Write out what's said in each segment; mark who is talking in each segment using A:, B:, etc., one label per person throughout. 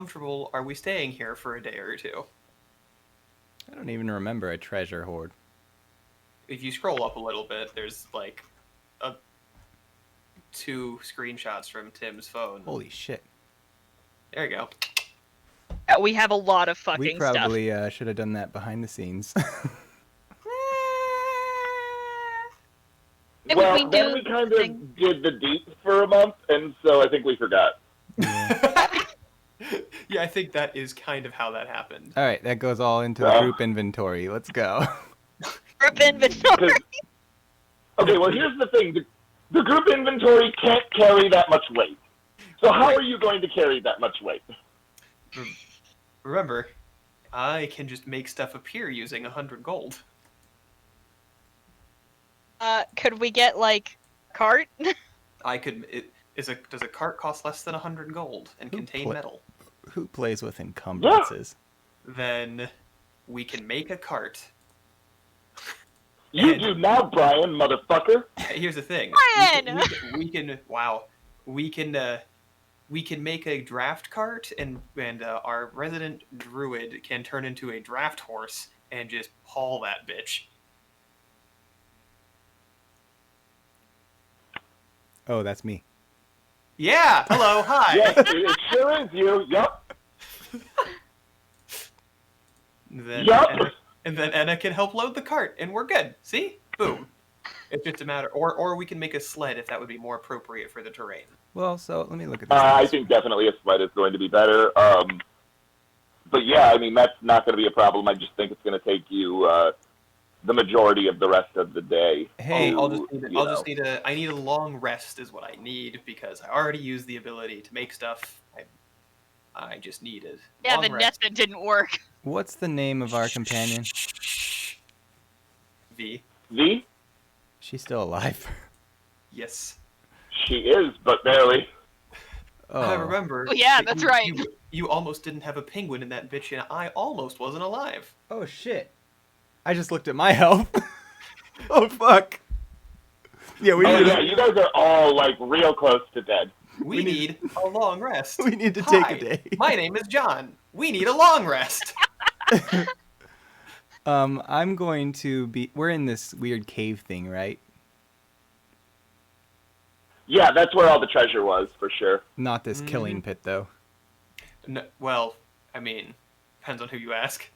A: comfortable are we staying here for a day or two?
B: I don't even remember a treasure hoard.
A: If you scroll up a little bit, there's like a 2 screenshots from Tim's phone.
B: Holy shit.
A: There you go.
C: Yeah, we have a lot of
B: We
C: fucking stuff.
B: probably should have done that behind the scenes.
D: Well,
C: we
D: then
C: do
D: we kind
C: thing-
D: of did the deep for a month, and so I think we forgot.
A: Yeah, I think that is kind of how that happened.
B: All right, that goes all into the group inventory. Let's go.
C: Group inventory.
D: Okay, well, here's the thing. The group inventory can't carry that much weight. So how are you going to carry that much weight?
A: Remember, I can just make stuff appear using 100 gold.
C: Could we get like cart?
A: I could. Does a cart cost less than 100 gold and contain metal?
B: Who plays with encumbrances?
A: Then we can make a cart.
D: You
A: And-
D: do now, Brian, motherfucker.
A: Here's the thing.
C: Brian!
A: We can. Wow. We can make a draft cart, and our resident druid can turn into a draft horse and just haul that bitch.
B: Oh, that's me.
A: Yeah. Hello. Hi.
D: Yes, it sure is you. Yup.
A: Then
D: Yup.
A: and then Anna can help load the cart, and we're good. See? Boom. It's just a matter, or we can make a sled if that would be more appropriate for the terrain.
B: Well, so let me look at this.
D: I think definitely a sled is going to be better. But yeah, I mean, that's not going to be a problem. I just think it's going to take you the majority of the rest of the day.
B: Hey,
A: I need a long rest is what I need, because I already used the ability to make stuff. I just needed.
C: Yeah,
A: long
C: the
A: rest.
C: net that didn't work.
B: what's the name of our companion?
A: V.
D: V?
B: She's still alive.
A: Yes.
D: She is, but barely.
B: Oh,
A: I remember.
C: Oh, yeah,
A: that
C: that's right.
A: You almost didn't have a penguin in that bitch, and I almost wasn't alive.
B: Oh shit! I just looked at my health. Oh fuck! Yeah, we
D: Oh
B: need.
D: yeah, you guys are all like real close to dead.
A: We need a long rest.
B: We need to take
A: Hi,
B: a day.
A: My name is John. We need a long rest.
B: I'm going to be. We're in this weird cave thing, right?
D: Yeah, that's where all the treasure was, for sure.
B: Not this killing pit, though.
A: No, well, I mean, depends on who you ask.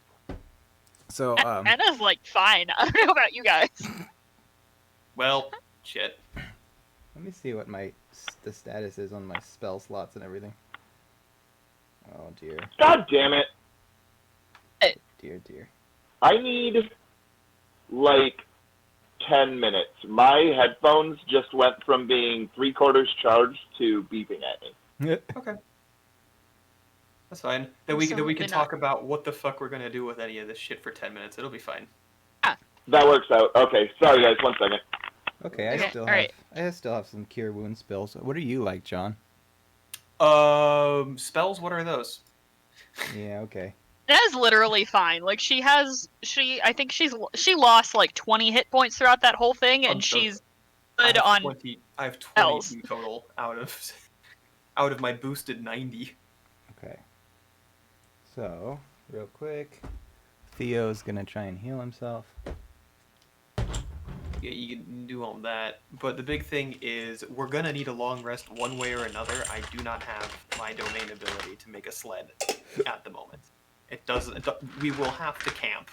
B: So,
C: Anna's like fine. I don't know about you guys.
A: Well, shit.
B: let me see what the status is on my spell slots and everything. Oh dear,
D: God damn it.
B: dear, dear.
D: I need like 10 minutes. My headphones just went from being 3/4 charged to beeping at me.
A: Okay. That's fine. Then we can
C: Absolutely
A: talk about what the fuck we're gonna do with any of this shit for 10 minutes. It'll be fine.
D: That works out. Okay, sorry guys, 1 second.
B: Okay,
C: Okay,
B: I still have some cure wound spells. What are you like, John?
A: Spells. What are those?
B: Yeah, okay.
C: Anna's literally fine. Like I think she lost like 20 hit points throughout that whole thing, and she's good on
A: 20. I have
C: spells.
A: 22 total out of my boosted 90.
B: Okay. So, real quick, Theo's gonna try and heal himself.
A: Yeah, you can do all that, but the big thing is we're gonna need a long rest one way or another. I do not have my domain ability to make a sled at the moment. It doesn't. We will have to camp.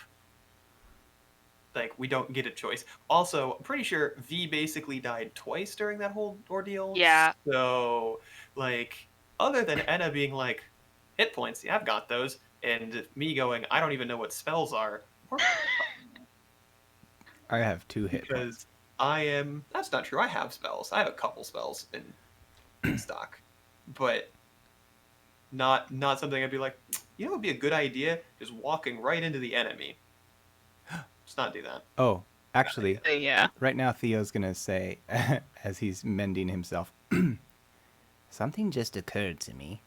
A: Like, we don't get a choice. Also, I'm pretty sure V basically died twice during that whole ordeal.
C: Yeah.
A: So, like, other than Enna being like, hit points, yeah, I've got those, and me going, I don't even know what spells are.
B: I have 2 hit points.
A: Because that's not true. I have spells. I have a couple spells in stock. But not something I'd be like, you know what would be a good idea? Just walking right into the enemy. Just not do that.
B: Oh, actually,
C: yeah.
B: right now Theo's gonna say, as he's mending himself, something just occurred to me.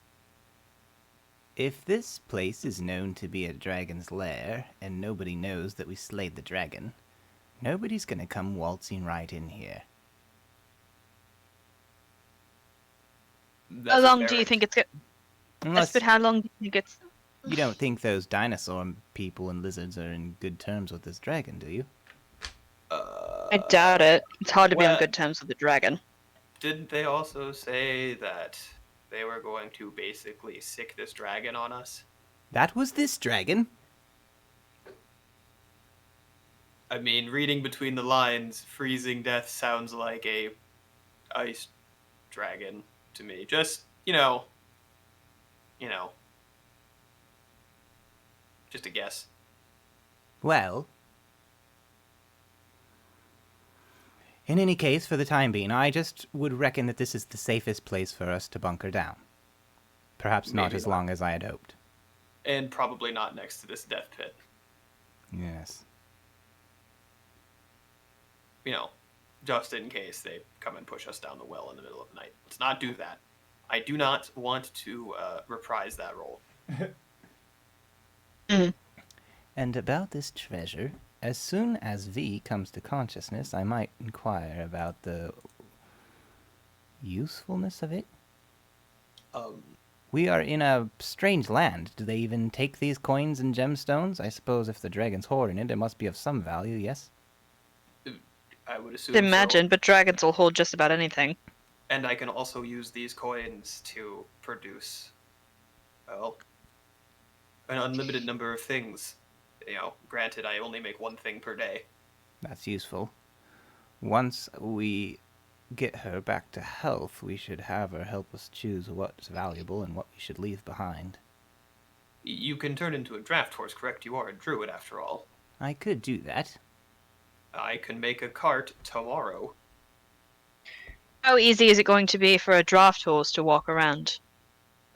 B: If this place is known to be a dragon's lair, and nobody knows that we slayed the dragon, nobody's gonna come waltzing right in here.
C: How long do you think it's
B: Unless
C: But how long do you think it's...
B: you don't think those dinosaur people and lizards are in good terms with this dragon, do you?
C: I doubt it. It's hard to be on
A: well-
C: good terms with the dragon.
A: Didn't they also say that they were going to basically sick this dragon on us?
B: That was this dragon?
A: I mean, reading between the lines, freezing death sounds like a ice dragon to me. Just, just a guess.
B: Well, in any case, for the time being, I just would reckon that this is the safest place for us to bunker down. Perhaps not
A: Maybe
B: as
A: not.
B: long as I had hoped.
A: And probably not next to this death pit.
B: Yes.
A: Just in case they come and push us down the well in the middle of the night. Let's not do that. I do not want to reprise that role.
B: And about this treasure, as soon as V comes to consciousness, I might inquire about the usefulness of it. We are in a strange land. Do they even take these coins and gemstones? I suppose if the dragon's hoarding it, it must be of some value, yes?
A: I would assume
C: Imagine,
A: so.
C: but dragons will hold just about anything.
A: And I can also use these coins to produce, well, an unlimited number of things. Granted, I only make one thing per day.
B: That's useful. Once we get her back to health, we should have her help us choose what's valuable and what we should leave behind.
A: You can turn into a draft horse, correct? You are a druid, after all.
B: I could do that.
A: I can make a cart tomorrow.
C: How easy is it going to be for a draft horse to walk around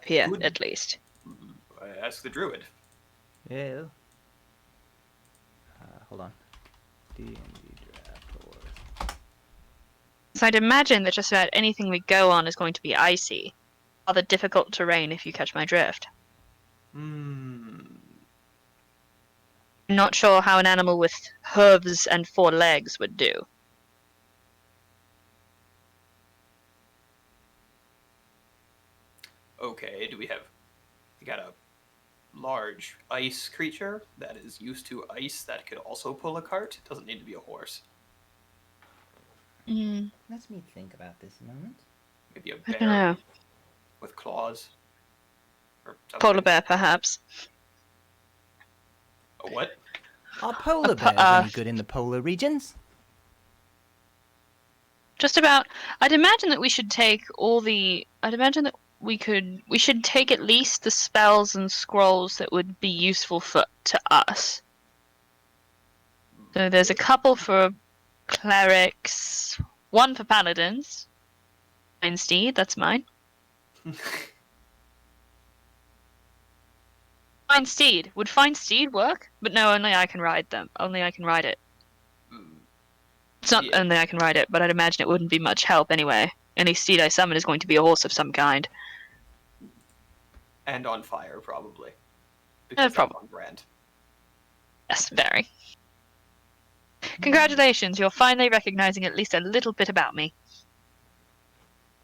C: here,
A: Good.
C: at least?
A: Ask the druid.
B: Yeah. Hold on. D&D draft horse.
C: So I'd imagine that just about anything we go on is going to be icy. Rather difficult terrain, if you catch my drift. Not sure how an animal with hooves and 4 legs would do.
A: Okay, we got a large ice creature that is used to ice that could also pull a cart. It doesn't need to be a horse.
B: Let me think about this a moment.
A: Maybe a
C: I don't
A: bear
C: know.
A: with claws. Or something.
C: Polar bear, perhaps.
A: A what?
B: Are polar bears any good in the polar regions?
C: Just about. I'd imagine that we should take all the. I'd imagine that we should take at least the spells and scrolls that would be useful to us. So there's a couple for clerics, one for paladins. Fine Steed, that's mine. Fine Steed. Would Fine Steed work? But no, only I can ride them. Only I can ride it. It's not
A: Yeah.
C: only I can ride it, but I'd imagine it wouldn't be much help anyway. Any steed I summon is going to be a horse of some kind.
A: And on fire, probably. Because
C: Probably.
A: that's on brand.
C: Yes, very. Congratulations, you're finally recognizing at least a little bit about me.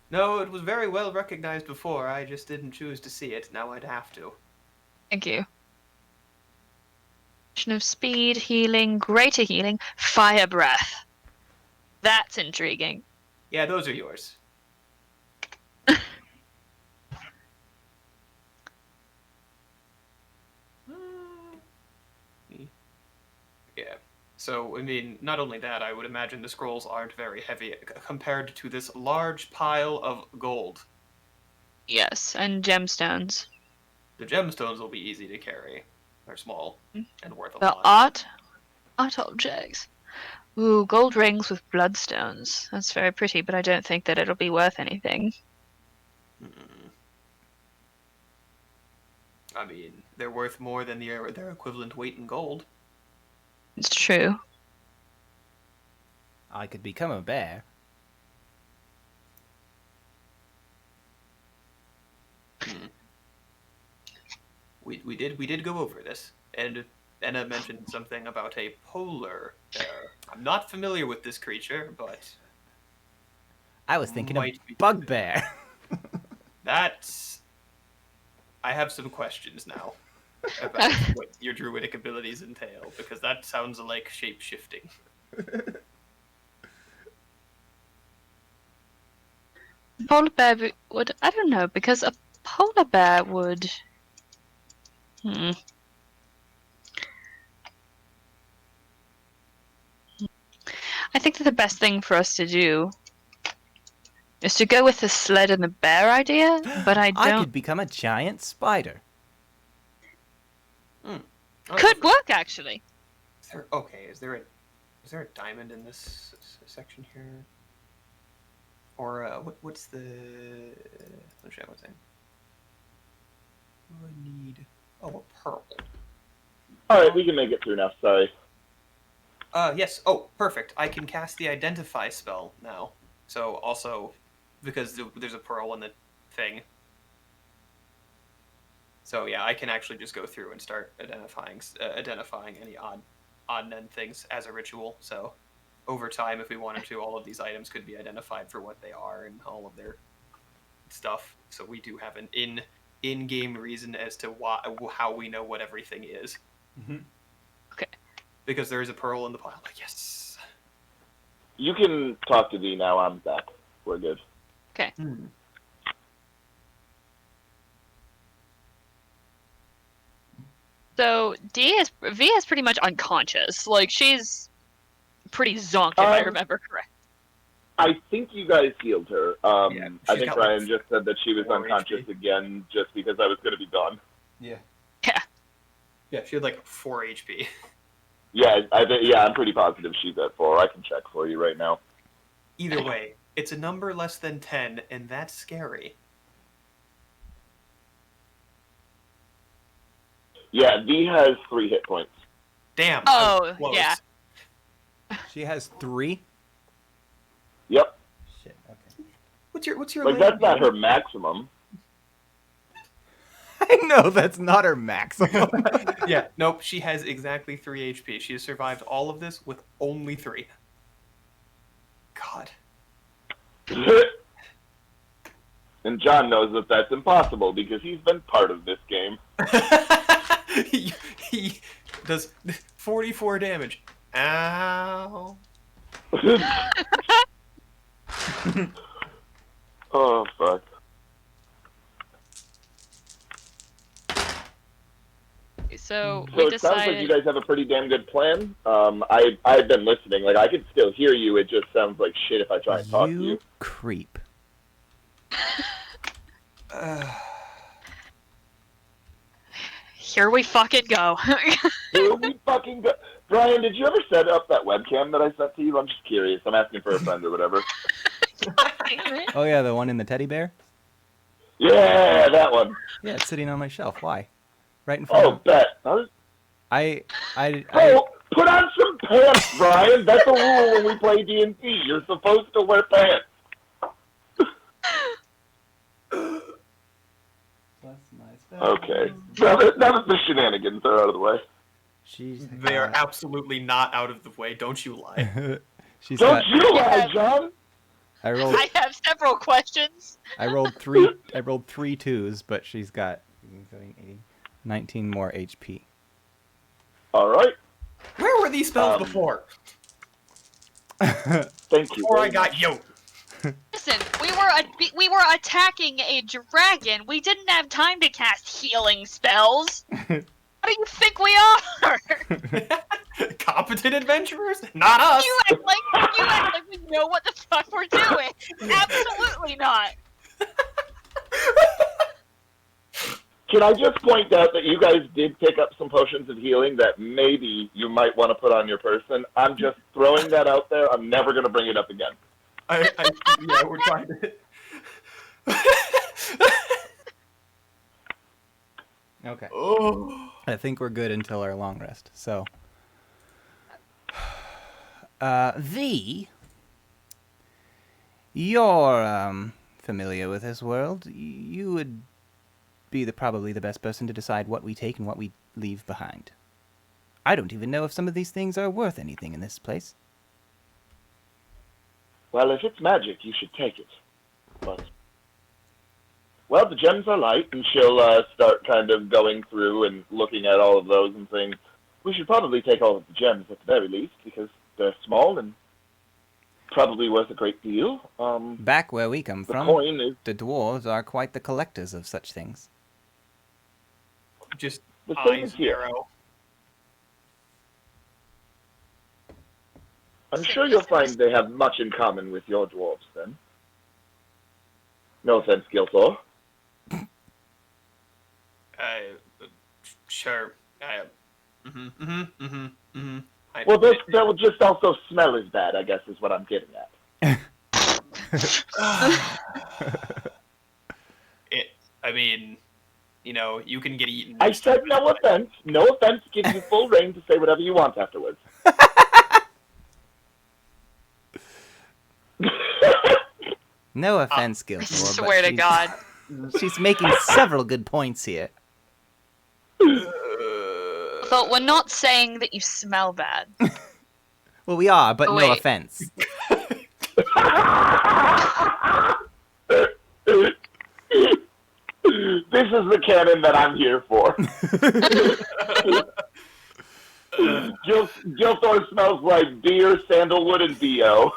A: No, it was very well recognized before. I just didn't choose to see it. Now I'd have to.
C: Thank you. Potion of speed, healing, greater healing, fire breath. That's intriguing.
A: Yeah, those are yours. Yeah. So, I mean, not only that, I would imagine the scrolls aren't very heavy compared to this large pile of gold.
C: Yes, and gemstones.
A: The gemstones will be easy to carry. They're small and worth a
C: The
A: lot.
C: art objects. Ooh, gold rings with bloodstones. That's very pretty, but I don't think that it'll be worth anything.
A: I mean, they're worth more than their equivalent weight in gold.
C: It's true.
B: I could become a bear.
A: We did go over this, and Anna mentioned something about a polar bear. I'm not familiar with this creature, but
B: I was thinking of
A: Might be
B: bugbear.
A: that's. I have some questions now about what your druidic abilities entail, because that sounds like shape-shifting.
C: Polar bear would. I don't know, because a polar bear would. Hmm. I think that the best thing for us to do is to go with the sled and the bear idea, but I
B: I
C: don't.
B: could become a giant spider.
A: Oh,
C: Could work, actually.
A: is there a diamond in this section here? Or what's the? Let's check what's in. What do I need? Oh, a pearl.
D: All right, we can make it through now. Sorry.
A: Yes. Oh, perfect. I can cast the identify spell now. So also, because there's a pearl in the thing. So yeah, I can actually just go through and start identifying any odd and end things as a ritual. So over time, if we wanted to, all of these items could be identified for what they are and all of their stuff. So we do have an in-game reason as to how we know what everything is.
B: Mm-hmm.
C: Okay.
A: Because there is a pearl in the pile. Yes.
D: You can talk to V now. I'm back. We're good.
C: Okay. So V is pretty much unconscious. Like, she's pretty zonked, if I remember correct.
D: I think you guys healed her.
A: Yeah,
D: I think
A: got,
D: Ryan
A: like,
D: just said that she was
A: 4
D: unconscious
A: HP.
D: again just because I was going to be gone.
B: Yeah.
C: Yeah.
A: Yeah, she had like 4 HP.
D: Yeah, I'm pretty positive she's at 4. I can check for you right now.
A: Either way, it's a number less than 10, and that's scary.
D: Yeah, V has 3 hit points.
A: Damn. I was
C: Oh,
A: close.
C: yeah.
B: She has 3?
D: Yep.
B: Shit, okay.
A: What's your
D: Like,
A: layer
D: that's not
A: damage?
D: her maximum.
B: I know that's not her maximum.
A: Yeah, nope, she has exactly 3 HP. She has survived all of this with only 3. God.
D: And John knows that that's impossible because he's been part of this game.
A: he does 44 damage. Ow.
D: Oh, fuck.
C: So
D: So
C: we
D: it sounds like you
C: decided.
D: guys have a pretty damn good plan. I've been listening. Like, I can still hear you. It just sounds like shit if I try and talk to you.
B: You creep.
C: Here we fucking go.
D: Here we fucking go. Brian, did you ever set up that webcam that I sent to you? I'm just curious. I'm asking for a friend or whatever.
B: Oh yeah, the one in the teddy bear?
D: Yeah, that one.
B: Yeah, it's sitting on my shelf. Why? Right in front
D: Oh,
B: of
D: bet.
B: I
D: Oh, put on some pants, Brian. That's a rule when we play D&D. You're supposed to wear pants. Okay. Now that the shenanigans are out of the way.
A: They are absolutely not out of the way, don't you lie.
B: She's
D: Don't
B: got.
D: you lie,
C: Yeah.
D: John?
B: I rolled.
C: I have several questions.
B: I rolled 3 2s, but she's got 19 more HP.
D: All right.
A: Where were these spells before?
D: Thank you.
A: Before I
D: very
A: got
D: much.
A: yoked.
C: Listen, we were attacking a dragon. We didn't have time to cast healing spells. What do you think we are?
A: Competent adventurers? Not us.
C: You act like we know what the fuck we're doing. Absolutely not.
D: Can I just point out that you guys did pick up some potions of healing that maybe you might want to put on your person? I'm just throwing that out there. I'm never going to bring it up again.
A: Yeah, we're trying to.
B: Okay.
A: Oh.
B: I think we're good until our long rest. So, V, you're familiar with this world. You would be probably the best person to decide what we take and what we leave behind. I don't even know if some of these things are worth anything in this place.
D: Well, if it's magic, you should take it. But well, the gems are light, and she'll start kind of going through and looking at all of those and saying, we should probably take all of the gems at the very least, because they're small and probably worth a great deal.
B: Back where we come
D: The
B: from,
D: coin is
B: the dwarves are quite the collectors of such things.
A: Just
D: the same
A: eyes
D: as here.
A: narrow.
D: I'm sure you'll find they have much in common with your dwarves, then. No offense, Gilthor.
A: Sure.
D: Well, that would just also smell as bad, I guess, is what I'm getting at.
A: I mean, you know, you can get eaten.
D: I said no offense. No offense. Give you full reign to say whatever you want afterwards.
B: No offense,
C: I
B: Gilmore,
C: swear to God.
B: She's making several good points here.
C: But we're not saying that you smell bad.
B: Well, we are, but
C: Oh,
B: no
C: wait.
B: offense.
D: This is the canon that I'm here for. Gilthor smells like beer, sandalwood, and BO.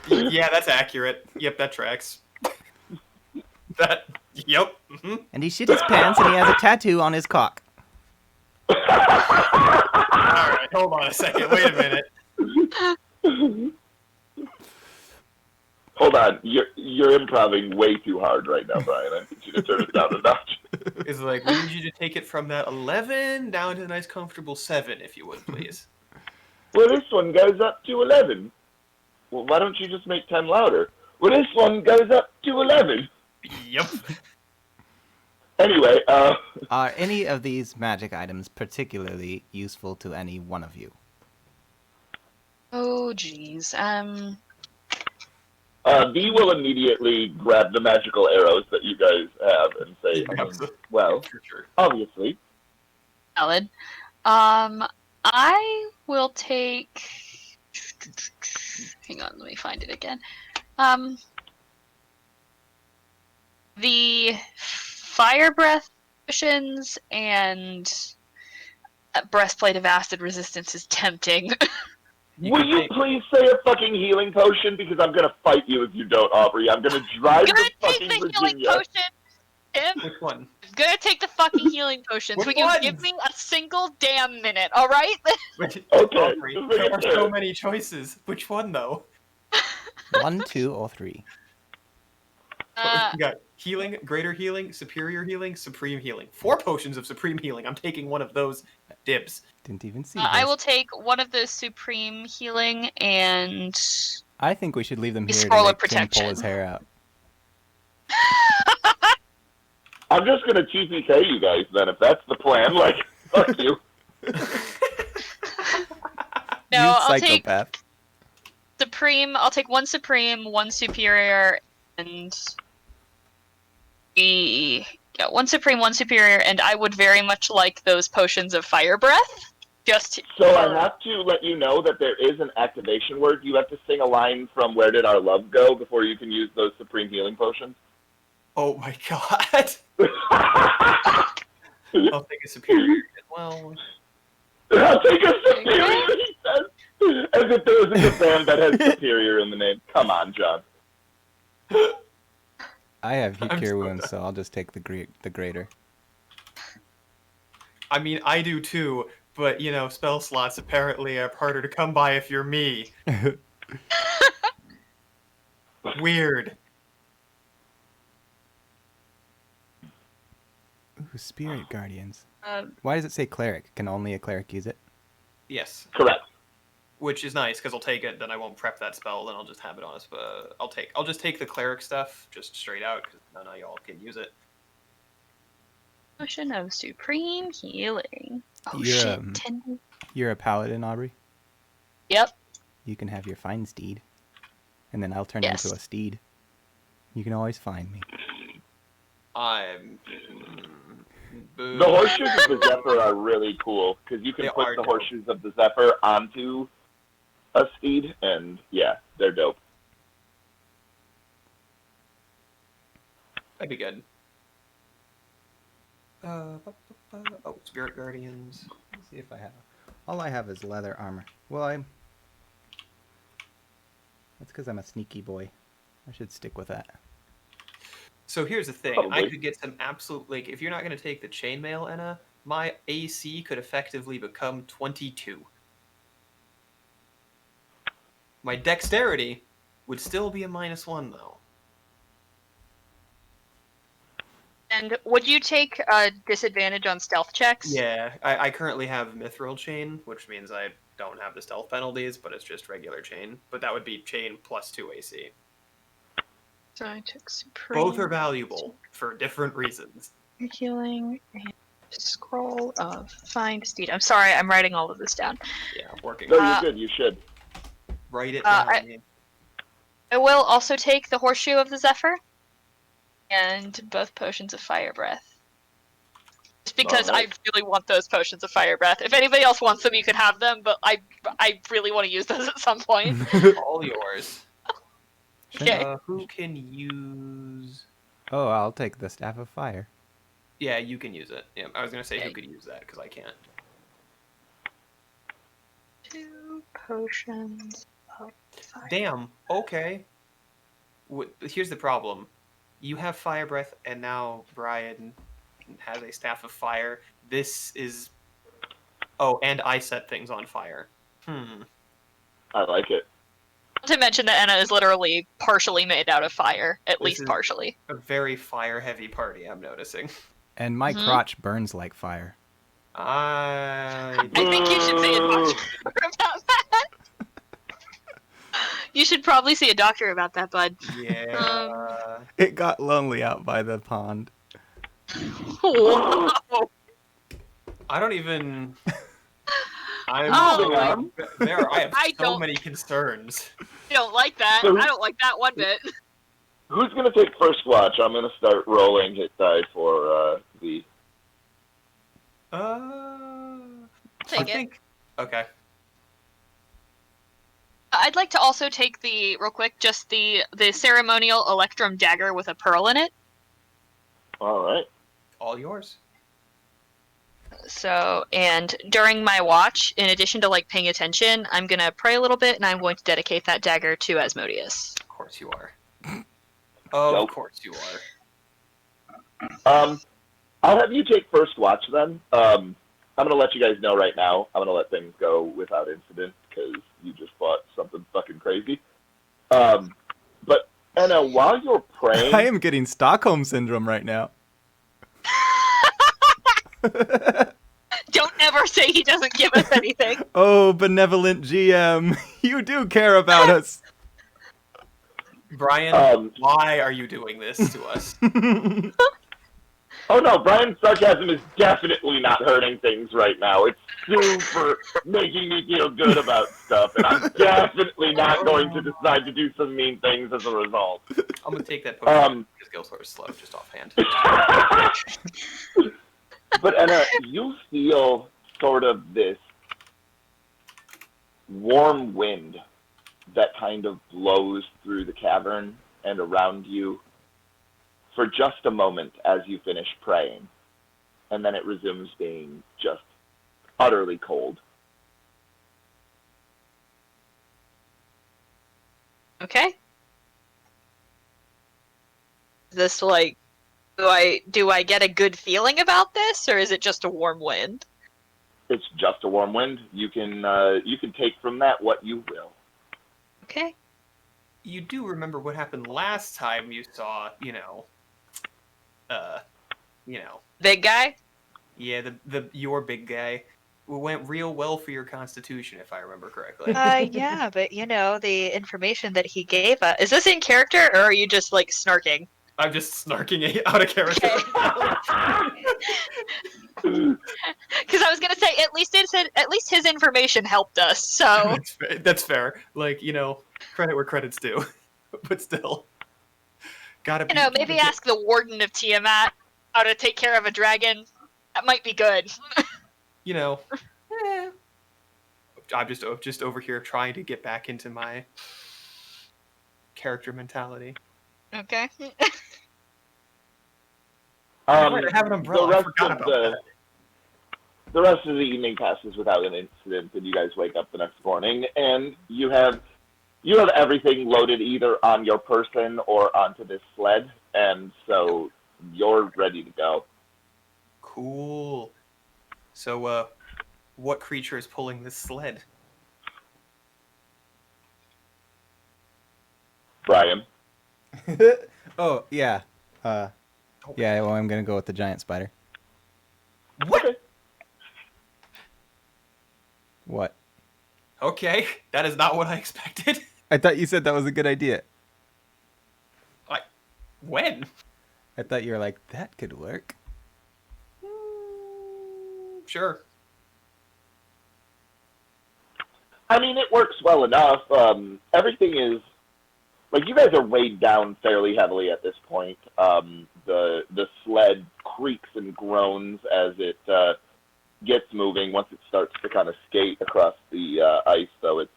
A: Yeah, that's accurate. Yep, that tracks. Yep. Mm-hmm.
B: And he shit his pants and he has a tattoo on his cock.
A: Alright, hold on a second. Wait a minute.
D: Hold on, you're improvising way too hard right now, Brian. I need you to turn it down a notch.
A: It's like, we need you to take it from that 11 down to a nice comfortable 7, if you would, please.
D: Well, this one goes up to 11. Well, why don't you just make 10 louder? Well, this one goes up to 11.
A: Yep.
D: Anyway,
B: Are any of these magic items particularly useful to any one of you?
C: Oh, jeez.
D: V will immediately grab the magical arrows that you guys have and say, well,
A: For sure.
D: obviously.
C: Valid. I will take. Hang on, let me find it again. The fire breath potions and breastplate of acid resistance is tempting.
D: Will you please say a fucking healing potion? Because I'm gonna fight you if you don't, Aubrey. I'm gonna drive
C: I'm gonna
D: to
C: take
D: fucking
C: the healing
D: Virginia.
C: potion. Tim,
A: Which one?
C: I'm gonna take the fucking healing potions.
A: Which
C: Will you
A: one?
C: give me a single damn minute? All right.
A: Okay,
D: just
A: there are so many choices. Which one, though?
B: 1, 2, or 3?
A: You got healing, greater healing, superior healing, supreme healing. 4 potions of supreme healing. I'm taking one of those. Dibs.
B: Didn't even see
C: I
B: this.
C: will take one of the supreme healing and.
B: I think we should leave them
C: A
B: here to
C: scroll of
B: make Tim pull his
C: protection.
B: hair out.
D: I'm just gonna TPK you guys then, if that's the plan. Like, fuck you.
C: No,
B: You
C: I'll take
B: psychopath.
C: supreme. I'll take one supreme, one superior, and one supreme, one superior, and I would very much like those potions of fire breath. Just
D: So I have to let you know that there is an activation word. You have to sing a line from Where Did Our Love Go before you can use those supreme healing potions.
A: Oh my god. I'll take a superior as well.
D: I'll take a superior, he says. As if there isn't a band that has superior in the name. Come on, John.
B: I have
A: I'm
B: cure
A: so
B: wounds, so I'll just take the greater.
A: I mean, I do too, but, you know, spell slots apparently are harder to come by if you're me. Weird.
B: Ooh, spirit guardians.
C: um,
B: Why does it say cleric? Can only a cleric use it?
A: Yes.
D: Correct.
A: Which is nice, because I'll take it, then I won't prep that spell, then I'll just have it on us. I'll just take the cleric stuff, just straight out, because none of y'all can use it.
C: potion of supreme healing. Oh
B: Yeah.
C: shit! 10.
B: You're a paladin, Aubrey.
C: Yep.
B: You can have your fine steed. And then I'll turn
C: Yes.
B: into a steed. You can always find me.
A: I'm...
D: The horseshoes of the Zephyr are really cool, because you can
A: They
D: put
A: are
D: the
A: dope.
D: horseshoes of the Zephyr onto a steed, and yeah, they're dope.
A: That'd be good. Oh, Spirit Guardians.
B: Let's see if I have. All I have is leather armor. Well, that's because I'm a sneaky boy. I should stick with that.
A: So here's the thing. I
D: Probably.
A: could get some absolute, like, if you're not going to take the chainmail, Enna, my AC could effectively become 22. My dexterity would still be a -1, though.
C: And would you take a disadvantage on stealth checks?
A: Yeah, I currently have Mithril Chain, which means I don't have the stealth penalties, but it's just regular chain. But that would be chain plus 2 AC.
C: So I took supreme.
A: Both are valuable for different reasons.
C: Healing and scroll of find steed. I'm sorry, I'm writing all of this down.
A: Yeah, working.
D: No, you're good. You should.
A: Write it down.
C: I will also take the horseshoe of the Zephyr and both potions of fire breath. Just because
D: Alright.
C: I really want those potions of fire breath. If anybody else wants them, you can have them, but I really want to use those at some point.
A: All yours.
C: Okay.
A: Who can use...
B: Oh, I'll take the staff of fire.
A: Yeah, you can use it. Yeah, I was going to say
C: Okay.
A: who could use that, because I can't.
C: 2 potions of fire.
A: Damn, okay. Here's the problem. You have fire breath, and now Brian has a staff of fire. This is... Oh, and I set things on fire.
D: I like it.
C: Not to mention that Enna is literally partially made out of fire, at
A: This
C: least
A: is-
C: partially.
A: A very fire-heavy party, I'm noticing.
B: And my
C: Mhm.
B: crotch burns like fire.
C: I think you should see a doctor about that. You should probably see a doctor about that, bud.
A: Yeah.
B: It got lonely out by the pond.
C: Whoa.
A: I don't even... I'm
C: Oh,
D: on.
A: there. I have
C: I
A: so
C: don't-
A: many concerns.
C: I don't like that.
D: So-
C: I don't like that one bit.
D: Who's gonna take first watch? I'm gonna start rolling hit die for the.
A: I
C: Take it.
A: think... Okay.
C: I'd like to also take real quick, just the ceremonial electrum dagger with a pearl in it.
D: All right.
A: All yours.
C: So, and during my watch, in addition to like paying attention, I'm gonna pray a little bit, and I'm going to dedicate that dagger to Asmodeus.
A: Of course you are. Of
D: Nope.
A: course you are.
D: I'll have you take first watch then. I'm gonna let you guys know right now. I'm gonna let things go without incident because you just fought something fucking crazy. But Anna, while you're praying,
B: I am getting Stockholm syndrome right now.
C: Don't ever say he doesn't give us anything.
B: Oh, benevolent GM, you do care about us.
A: Brian, why are you doing this to us?
D: Oh no, Brian's sarcasm is definitely not hurting things right now. It's super making me feel good about stuff, and I'm definitely not going to decide to do some mean things as a result.
A: I'm gonna take that potion because Gilsor is slow, just offhand.
D: But Anna, you feel sort of this warm wind that kind of blows through the cavern and around you for just a moment as you finish praying, and then it resumes being just utterly cold.
C: Okay. Is this like, do I get a good feeling about this, or is it just a warm wind?
D: It's just a warm wind. You can take from that what you will.
C: Okay.
A: You do remember what happened last time you saw,
C: Big guy?
A: yeah, your big guy. It went real well for your constitution, if I remember correctly.
C: Yeah, but the information that he gave us. Is this in character, or are you just like snarking?
A: I'm just snarking out of character.
C: Because I was gonna say at least his information helped us. So
A: That's fair. Like, credit where credit's due. But still. Gotta be.
C: maybe ask the warden of Tiamat how to take care of a dragon. That might be good.
A: I'm just over here trying to get back into my character mentality.
C: Okay.
A: You're right, I have an
D: The
A: umbrella. I
D: rest
A: forgot
D: of
A: about that.
D: the rest of the evening passes without an incident, and you guys wake up the next morning, and you have everything loaded either on your person or onto this sled, and so you're ready to go.
A: Cool. So, what creature is pulling this sled?
D: Brian.
B: Oh, yeah.
A: Oh,
B: Yeah, well, I'm going to go with the giant spider.
A: What?
D: Okay.
B: What?
A: Okay, that is not what I expected.
B: I thought you said that was a good idea.
A: When?
B: I thought you were like, that could work.
A: Sure.
D: I mean, it works well enough. Everything is like you guys are weighed down fairly heavily at this point. The sled creaks and groans as it gets moving. Once it starts to kind of skate across the ice, so it's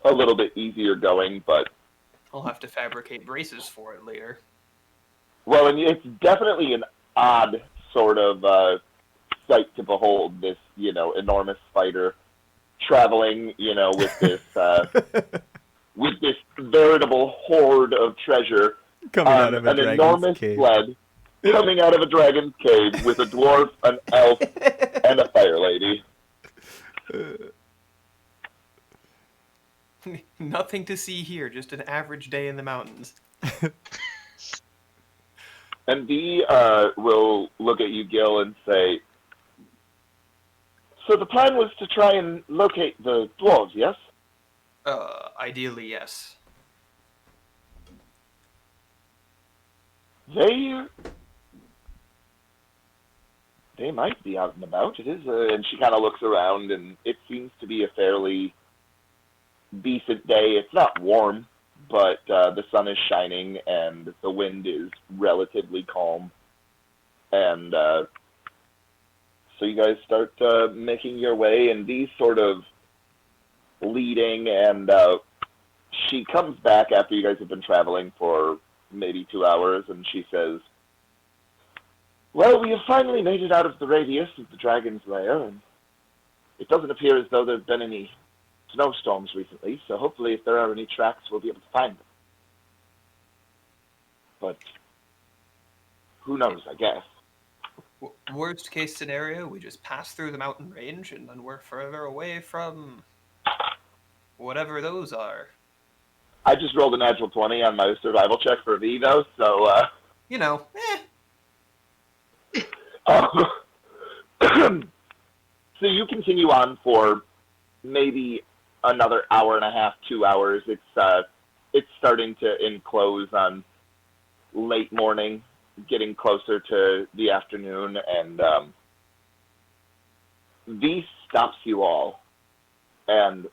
D: a little bit easier going. But
A: I'll have to fabricate braces for it later.
D: well, and it's definitely an odd sort of sight to behold. This enormous spider traveling with this. With this veritable hoard of treasure
B: Coming
D: on
B: out of a
D: an
B: dragon's
D: enormous
B: cave.
D: sled coming out of a dragon's cave with a dwarf, an elf, and a fire lady.
A: Nothing to see here, just an average day in the mountains.
D: And Dee will look at you, Gil, and say, so the plan was to try and locate the dwarves, yes?
A: Ideally, yes.
D: They might be out and about. It is, and she kind of looks around, and it seems to be a fairly decent day. It's not warm, but the sun is shining, and the wind is relatively calm. And so you guys start making your way, and these sort of leading, and she comes back after you guys have been traveling for maybe 2 hours, and she says, well, we have finally made it out of the radius of the dragon's lair, and it doesn't appear as though there have been any snowstorms recently, so hopefully if there are any tracks, we'll be able to find them. But who knows, I guess.
A: Worst case scenario, we just pass through the mountain range, and then we're further away from whatever those are.
D: I just rolled a natural 20 on my survival check for V, though, so... So you continue on for maybe another hour and a half, 2 hours. It's starting to enclose on late morning, getting closer to the afternoon, and V stops you all, and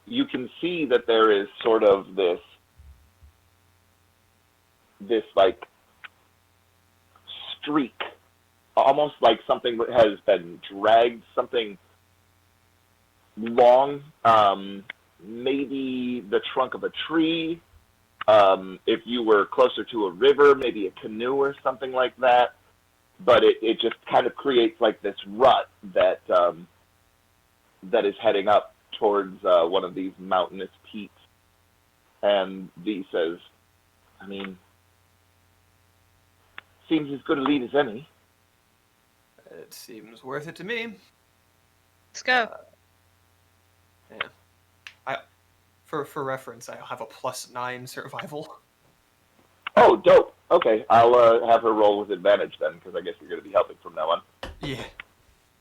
D: you can see that there is sort of this like streak, almost like something has been dragged, something long, maybe the trunk of a tree. If you were closer to a river, maybe a canoe or something like that. But it just kind of creates like this rut that is heading up towards one of these mountainous peaks. And V says, I mean, seems as good a lead as any.
A: It seems worth it to me.
C: Let's go.
A: Yeah. For reference, I have a +9 survival.
D: Oh, dope. Okay, I'll have her roll with advantage then, because I guess you're going to be helping from now on.
A: Yeah.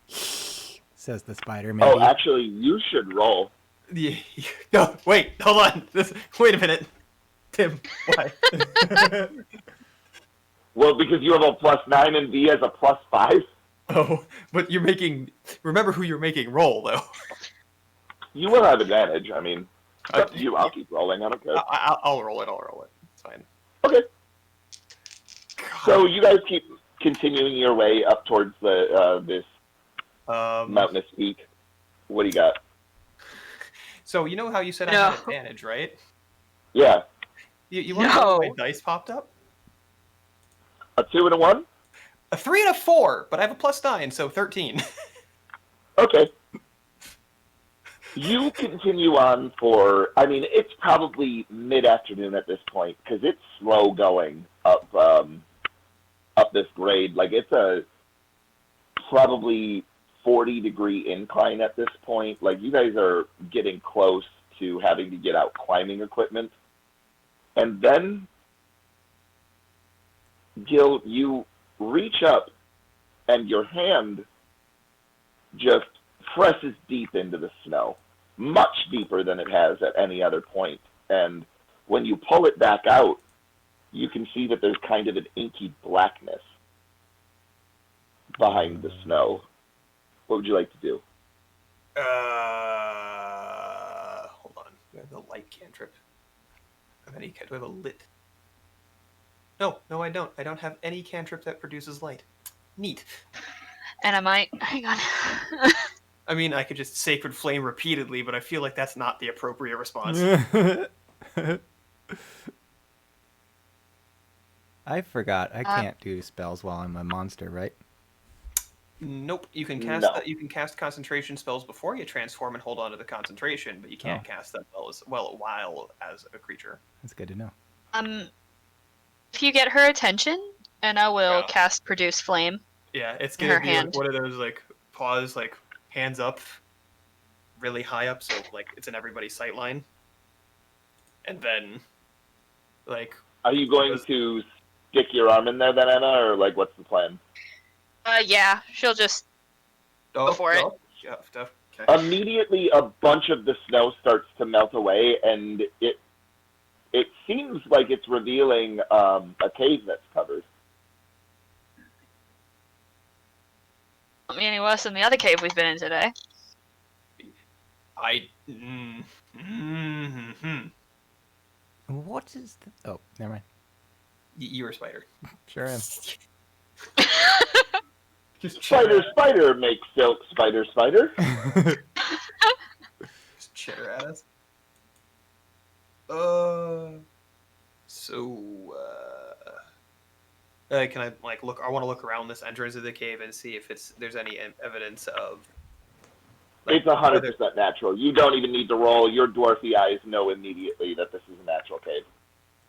B: Says the spider, maybe.
D: Oh, actually, you should roll.
A: Yeah. No, wait, hold on. Wait a minute. Tim, why?
D: Well, because you have a +9 and V has a +5.
A: Oh, but remember who you're making roll, though.
D: You will have advantage. I mean, it's up to you. I'll keep rolling. I don't care.
A: I'll roll it. It's fine.
D: Okay.
A: God.
D: So you guys keep continuing your way up towards this mountainous peak. What do you got?
A: So you know how you said I
C: No.
A: had advantage, right?
D: Yeah.
A: You want to know
C: No.
A: how my dice popped up?
D: A 2 and a 1?
A: A 3 and a 4, but I have a +9, so 13.
D: Okay. You continue on for, I mean, it's probably mid-afternoon at this point, because it's slow going up this grade. Like, it's a probably 40-degree incline at this point. Like, you guys are getting close to having to get out climbing equipment. And then, Gil, you reach up, and your hand just presses deep into the snow, much deeper than it has at any other point. And when you pull it back out, you can see that there's kind of an inky blackness behind the snow. What would you like to do?
A: Hold on. Do I have the light cantrip? Do I have a lit? No, I don't. I don't have any cantrip that produces light. Neat.
C: And I might hang on.
A: I mean, I could just Sacred Flame repeatedly, but I feel like that's not the appropriate response.
B: I forgot. I can't do spells while I'm a monster, right?
A: Nope. You can cast
D: No.
A: you can cast concentration spells before you transform and hold on to the concentration, but you can't cast that while as a creature.
B: That's good to know.
C: If you get her attention, and I will cast Produce Flame.
A: Yeah, it's
C: in
A: gonna
C: her
A: be
C: hand.
A: like one of those like paws, like hands up, really high up, so like it's in everybody's sight line. And then, like,
D: Are you going to stick your arm in there then, Anna, or like what's the plan?
C: Yeah, she'll just go for it.
A: Yeah, okay.
D: Immediately, a bunch of the snow starts to melt away, and it seems like it's revealing a cave that's covered.
C: Not any worse than the other cave we've been in today.
B: What is the... Oh, never mind.
A: You're a spider.
B: Sure am.
A: Just
D: Spider, make silk, spider.
A: Just chitter at us. Can I like look? I want to look around this entrance of the cave and see if there's any evidence of.
D: It's 100% natural. You don't even need to roll. Your dwarfy eyes know immediately that this is a natural cave.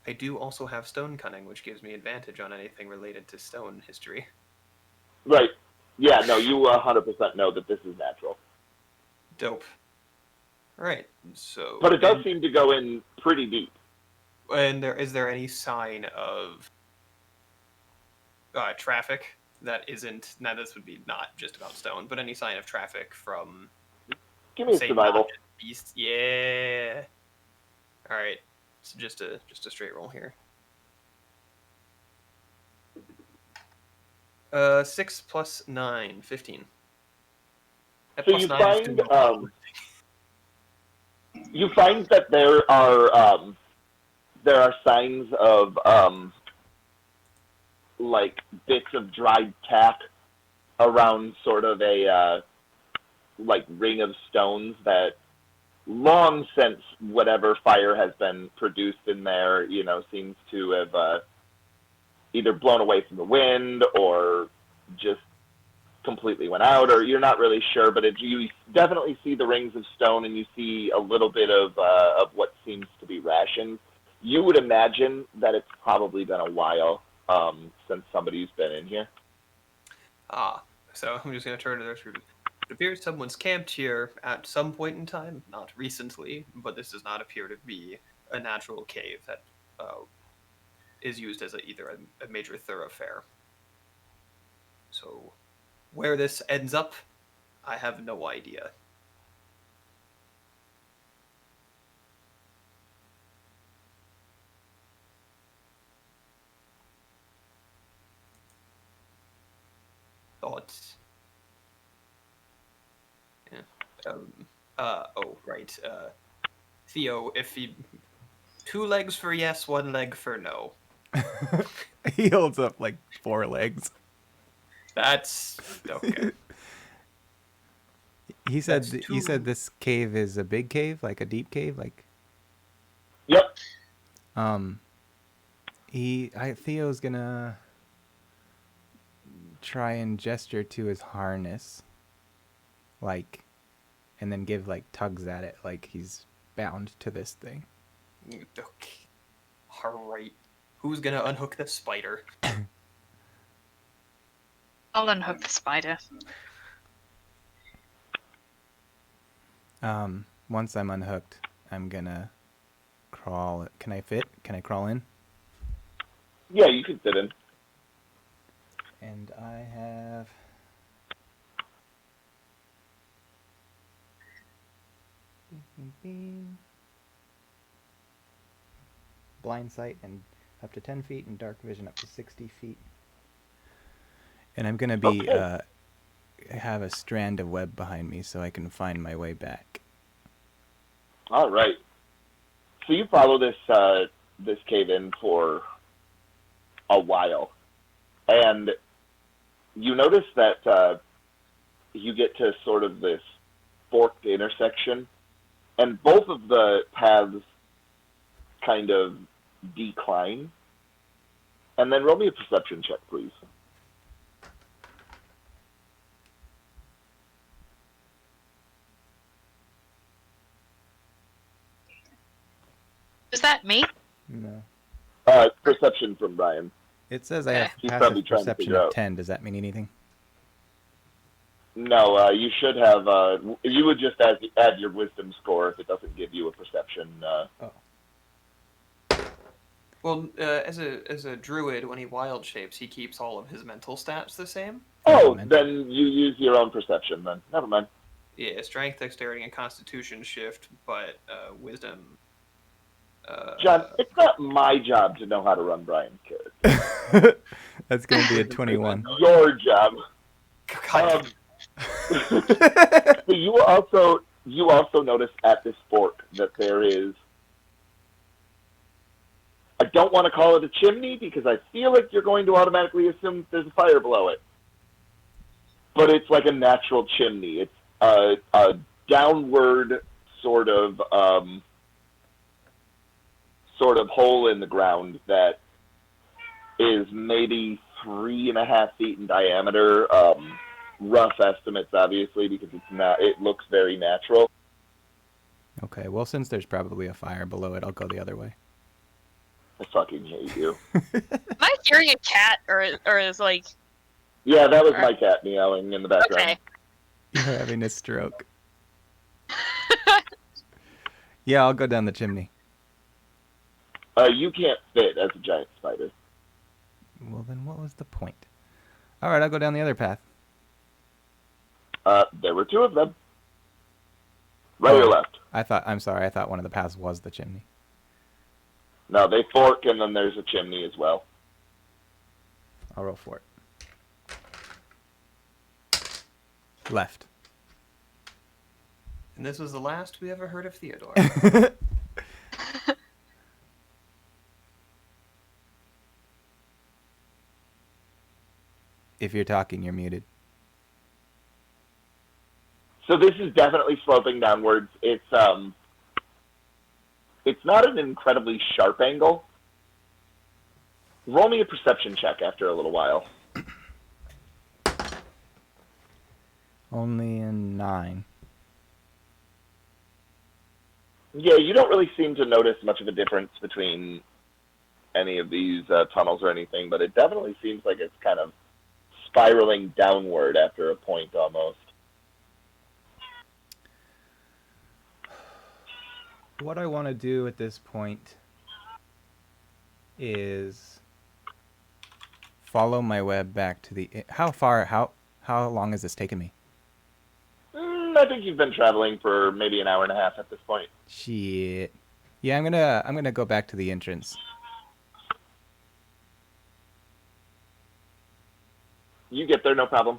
A: I do also have stone cunning, which gives me advantage on anything related to stone history.
D: Right. Yeah, no, you 100% know that this is natural.
A: Dope. All right, so...
D: But it does seem to go in pretty deep.
A: And is there any sign of traffic that isn't... Now, this would be not just about stone, but any sign of traffic from...
D: Give me a survival.
A: Beasts? Yeah. All right, so just a straight roll here. 6 plus 9, 15. That
D: So
A: plus
D: you
A: 9 is
D: find
A: doing a lot of lifting.
D: you find that there are signs of like bits of dried tack around sort of a like ring of stones that long since whatever fire has been produced in there, you know, seems to have either blown away from the wind or just completely went out, or you're not really sure, but you definitely see the rings of stone, and you see a little bit of what seems to be rations. You would imagine that it's probably been a while since somebody's been in here.
A: So I'm just going to turn to this group. It appears someone's camped here at some point in time, not recently, but this does not appear to be a natural cave that is used as either a major thoroughfare. So where this ends up, I have no idea. Thoughts? Yeah. Right. Theo, if he... 2 legs for yes, 1 leg for no.
B: He holds up like 4 legs.
A: That's okay.
B: He said this cave is a big cave, like a deep cave, like.
D: Yep.
B: Theo's gonna try and gesture to his harness, like, and then give like tugs at it, like he's bound to this thing.
A: Okay. Alright. Who's gonna unhook the spider?
C: I'll unhook the spider.
B: Once I'm unhooked, I'm gonna crawl. Can I fit? Can I crawl in?
D: Yeah, you can fit in.
B: And I have. Blind sight and up to 10 feet, and dark vision up to 60 feet. And I'm gonna be
D: Okay.
B: have a strand of web behind me so I can find my way back.
D: All right. So you follow this cave in for a while, and you notice that you get to sort of this forked intersection, and both of the paths kind of decline. And then roll me a perception check, please.
C: Is that me?
B: No.
D: Perception from Brian.
B: It says I have
D: He's probably
B: passive
D: trying to
B: perception
D: figure
B: of
D: out.
B: 10. Does that mean anything?
D: No, you should have. You would just add your wisdom score if it doesn't give you a perception.
B: Oh.
A: Well, as a druid, when he wild shapes, he keeps all of his mental stats the same.
D: Oh,
B: Mental.
D: then you use your own perception. Then never mind.
A: Yeah, strength, dexterity, and constitution shift, but wisdom.
D: John, it's not my job to know how to run Brian's character.
B: That's gonna be a 21.
D: Your job.
A: God,
D: So you also notice at this fork that there is. I don't want to call it a chimney because I feel like you're going to automatically assume there's a fire below it. But it's like a natural chimney. It's a downward sort of hole in the ground that is maybe 3.5 feet in diameter. Rough estimates, obviously, because it looks very natural.
B: Okay, well, since there's probably a fire below it, I'll go the other way.
D: I fucking hate you.
C: Am I hearing a cat, or is like?
D: Yeah, that was my cat meowing in the background.
C: Okay.
B: You're having a stroke. Yeah, I'll go down the chimney.
D: You can't fit as a giant spider.
B: Well, then what was the point? All right, I'll go down the other path.
D: There were two of them. Right or left?
B: I'm sorry, I thought one of the paths was the chimney.
D: No, they fork, and then there's a chimney as well.
B: I'll roll for it. Left.
A: and this was the last we ever heard of Theodore.
B: If you're talking, you're muted.
D: So this is definitely sloping downwards. It's not an incredibly sharp angle. Roll me a perception check after a little while.
B: Only a 9.
D: Yeah, you don't really seem to notice much of a difference between any of these tunnels or anything, but it definitely seems like it's kind of spiraling downward after a point almost.
B: What I want to do at this point is follow my web back to the. How long has this taken me?
D: I think you've been traveling for maybe an hour and a half at this point.
B: Shit. Yeah, I'm gonna go back to the entrance.
D: You get there, no problem.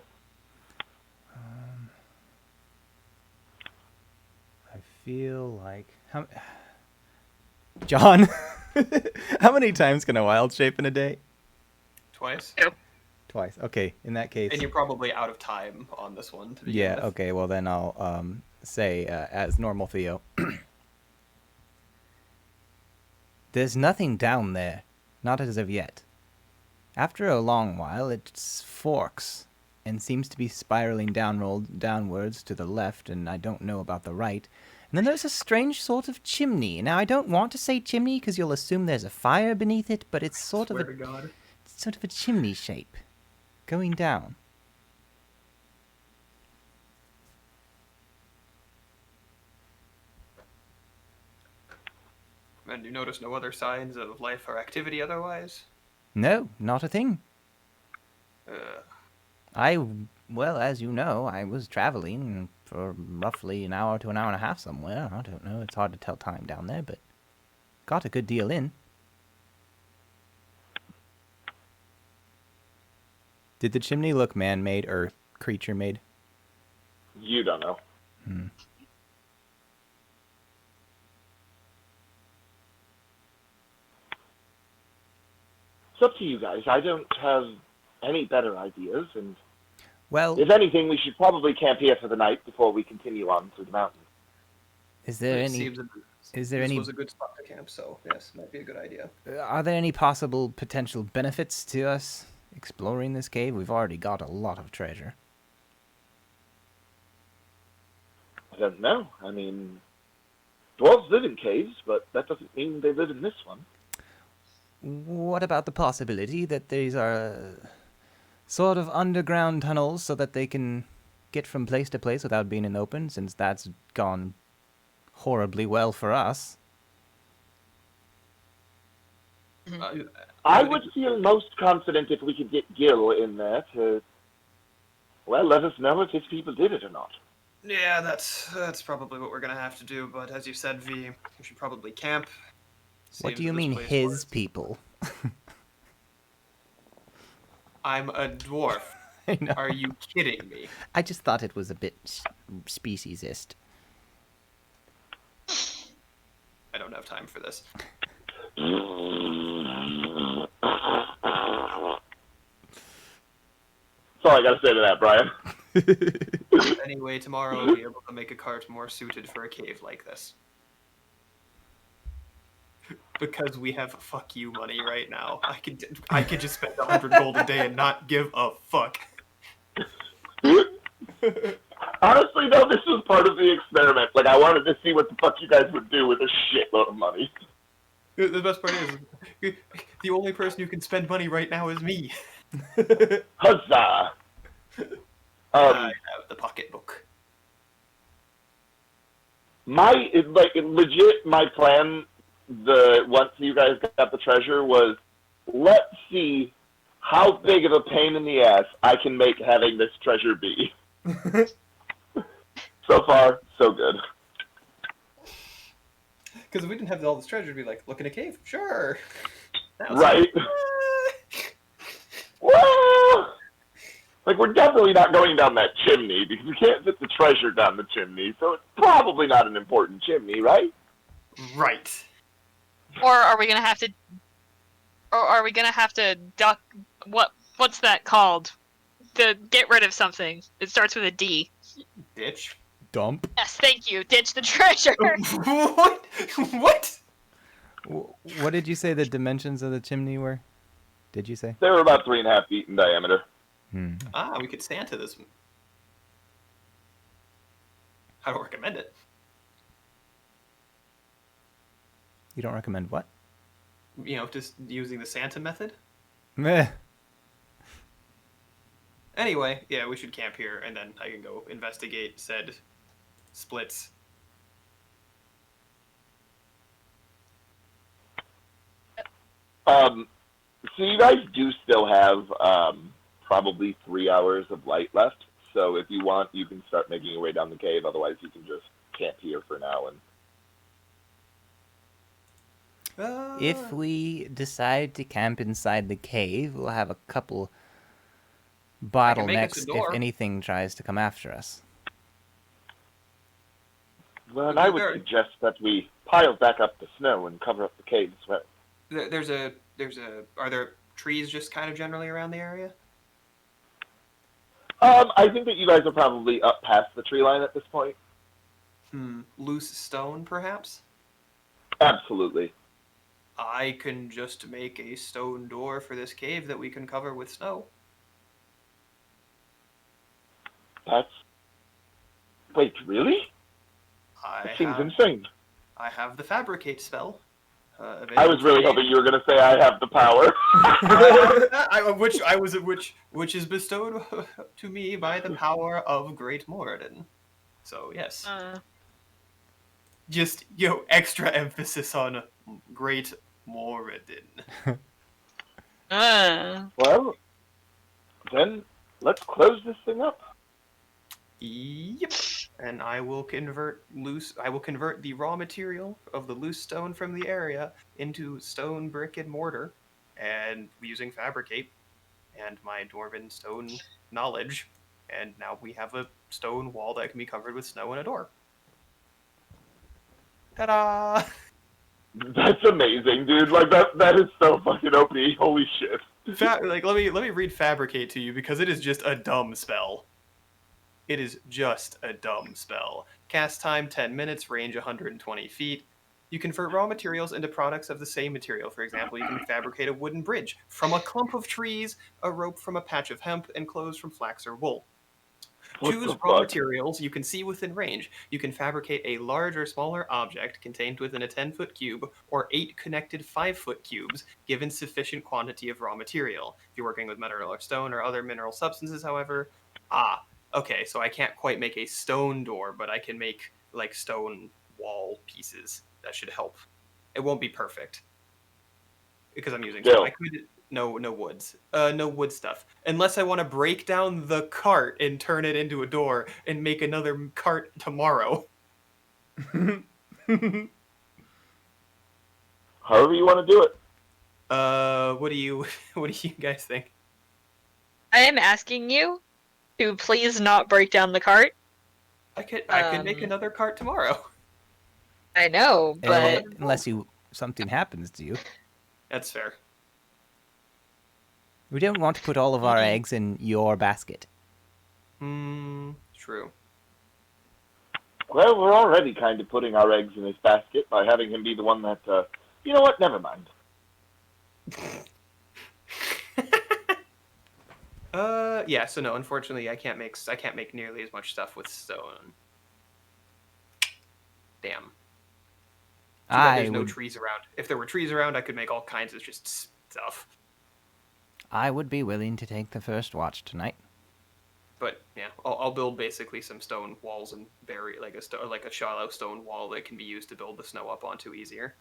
B: I feel like John, how many times can a wild shape in a day?
A: Twice.
B: Twice. Okay, in that case.
A: And you're probably out of time on this one to begin
B: Yeah.
A: with.
B: Okay. Well, then I'll say as normal Theo. There's nothing down there, not as of yet. After a long while, it forks and seems to be spiraling downwards to the left, and I don't know about the right. And then there's a strange sort of chimney. Now, I don't want to say chimney because you'll assume there's a fire beneath it, but it's sort of
A: Swear to God.
B: a chimney shape going down.
A: And you notice no other signs of life or activity otherwise?
B: No, not a thing.
A: Uh,
B: Well, as you know, I was traveling for roughly an hour to an hour and a half somewhere. I don't know. It's hard to tell time down there, but got a good deal in. Did the chimney look man-made or creature-made?
D: You don't know. It's up to you guys. I don't have any better ideas, and
B: Well,
D: if anything, we should probably camp here for the night before we continue on through the mountains.
B: is there
A: it
B: any?
A: seems that
B: Is there
A: this
B: any?
A: was a good spot to camp, so yes, might be a good idea.
B: Are there any possible potential benefits to us exploring this cave? We've already got a lot of treasure.
D: I don't know. I mean, dwarves live in caves, but that doesn't mean they live in this one.
B: What about the possibility that these are sort of underground tunnels so that they can get from place to place without being in the open, since that's gone horribly well for us?
D: I would feel most confident if we could get Gil in there to, well, let us know if his people did it or not.
A: Yeah, that's probably what we're gonna have to do. But as you said, V, we should probably camp.
B: What
A: Seems
B: do you
A: this
B: mean,
A: place
B: his
A: works.
B: people?
A: I'm a dwarf.
B: I know.
A: Are you kidding me?
B: I just thought it was a bit speciesist.
A: I don't have time for this.
D: That's all I gotta say to that, Brian.
A: Anyway, tomorrow we'll be able to make a cart more suited for a cave like this. Because we have fuck you money right now. I could just spend 100 gold a day and not give a fuck.
D: Honestly, though, this was part of the experiment. Like, I wanted to see what the fuck you guys would do with a shitload of money.
A: The best part is, the only person who can spend money right now is me.
D: Huzzah!
A: I have the pocketbook.
D: Legit, my plan, once you guys got the treasure, was let's see how big of a pain in the ass I can make having this treasure be. So far, so good.
A: Because if we didn't have all this treasure, we'd be like, look in a cave? Sure.
D: Right? Well, like, we're definitely not going down that chimney, because we can't fit the treasure down the chimney, so it's probably not an important chimney, right?
A: Right.
C: Or are we gonna have to? Or are we gonna have to duck? What's that called? To get rid of something. It starts with a D.
A: Ditch.
B: Dump?
C: Yes, thank you. Ditch the treasure.
A: What? What?
B: What did you say the dimensions of the chimney were? Did you say?
D: They were about 3.5 feet in diameter.
A: We could Santa this. I don't recommend it.
B: You don't recommend what?
A: You know, just using the Santa method.
B: Meh.
A: Anyway, yeah, we should camp here, and then I can go investigate said splits.
D: So you guys do still have probably 3 hours of light left. So if you want, you can start making your way down the cave. Otherwise, you can just camp here for now. And
B: If we decide to camp inside the cave, we'll have a couple
A: can make us a
B: bottlenecks if
A: door.
B: anything tries to come after us.
D: well, and I would suggest that we pile back up the snow and cover up the cave as well.
A: Are there trees just kind of generally around the area?
D: I think that you guys are probably up past the tree line at this point.
A: Loose stone, perhaps?
D: Absolutely.
A: I can just make a stone door for this cave that we can cover with snow.
D: That's... Wait, really? That
A: I
D: seems
A: have
D: insane.
A: I have the fabricate spell.
D: I was
A: Available to
D: really
A: me.
D: hoping you were going to say I have the power.
A: which is bestowed to me by the power of Great Moradin. So yes, just extra emphasis on Great Moradin.
D: Well, then let's close this thing up.
A: Yep. And I will convert the raw material of the loose stone from the area into stone, brick, and mortar, and using fabricate and my dwarven stone knowledge, and now we have a stone wall that can be covered with snow and a door. Ta-da!
D: That's amazing, dude. Like that is so fucking OP. Holy shit.
A: Let me read fabricate to you because it is just a dumb spell. It is just a dumb spell. Cast time 10 minutes, range 120 feet. You convert raw materials into products of the same material. For example, you can fabricate a wooden bridge from a clump of trees, a rope from a patch of hemp, and clothes from flax or wool.
D: What
A: Choose
D: the
A: raw
D: fuck?
A: materials you can see within range. You can fabricate a large or smaller object contained within a 10-foot cube or 8 connected 5-foot cubes given sufficient quantity of raw material. If you're working with metal or stone or other mineral substances, however, okay, so I can't quite make a stone door, but I can make like stone wall pieces. That should help. It won't be perfect because I'm using
D: Still.
A: I could no woods. No wood stuff. Unless I want to break down the cart and turn it into a door and make another cart tomorrow.
D: However you want to do it.
A: What do you guys think?
C: I am asking you to please not break down the cart.
A: I could make another cart tomorrow.
C: I know, but
B: Unless something happens to you.
A: That's fair.
B: We don't want to put all of our eggs in your basket.
A: True.
D: Well, we're already kind of putting our eggs in his basket by having him be the one that, you know what, never mind.
A: Yeah, so no, unfortunately I can't make nearly as much stuff with stone. Damn. Too bad there's no trees around. If there were trees around, I could make all kinds of just stuff.
B: I would be willing to take the first watch tonight.
A: But yeah, I'll build basically some stone walls and bury like a shallow stone wall that can be used to build the snow up onto easier.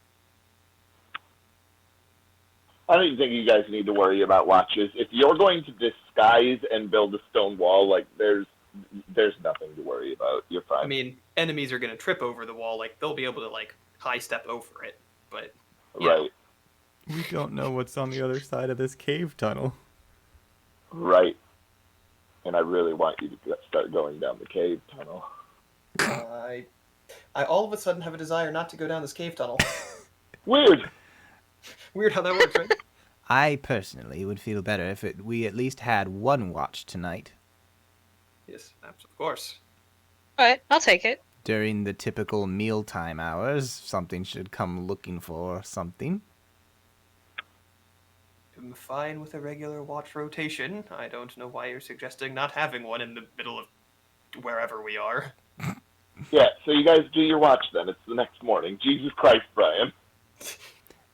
D: I don't even think you guys need to worry about watches. If you're going to disguise and build a stone wall, like there's nothing to worry about. You're fine.
A: I mean, enemies are gonna trip over the wall, like they'll be able to like high step over it, but
D: right.
B: We don't know what's on the other side of this cave tunnel.
D: Right. And I really want you to start going down the cave tunnel.
A: I all of a sudden have a desire not to go down this cave tunnel.
D: Weird.
A: Weird how that works, right?
B: I personally would feel better if we at least had one watch tonight.
A: Yes, of course.
C: Alright, I'll take it.
B: During the typical mealtime hours, something should come looking for something.
A: I'm fine with a regular watch rotation. I don't know why you're suggesting not having one in the middle of wherever we are.
D: Yeah, so you guys do your watch then. It's the next morning. Jesus Christ, Brian.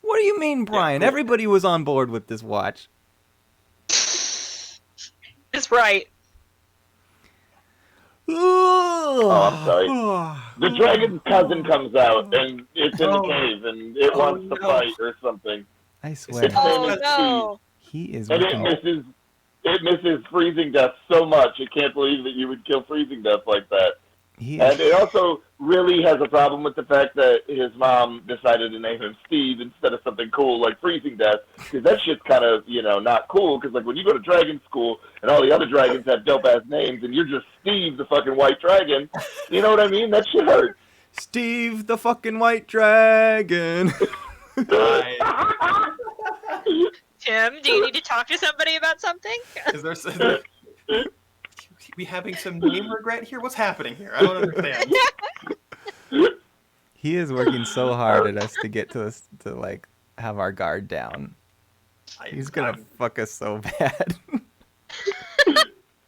B: What do you mean, Brian?
A: Yeah, cool.
B: Everybody was on board with this watch.
C: It's right.
D: Oh, I'm sorry. The dragon's cousin comes out, and it's in the cave, and it wants to fight or something.
B: I swear.
D: Its name is
C: no.
B: He is
D: Steve, and
B: working.
D: it misses Freezing Death so much. It can't believe that you would kill Freezing Death like that. And it also really has a problem with the fact that his mom decided to name him Steve instead of something cool like Freezing Death, because that shit's kind of, not cool, because like when you go to dragon school and all the other dragons have dope-ass names and you're just Steve the fucking white dragon, you know what I mean? That shit hurts.
B: Steve the fucking white dragon.
C: Tim, do you need to talk to somebody about something?
A: Is there we having some name regret here? What's happening here? I don't understand.
B: He is working so hard at us to get to have our guard down. He's gonna
A: I'm-
B: fuck us so bad.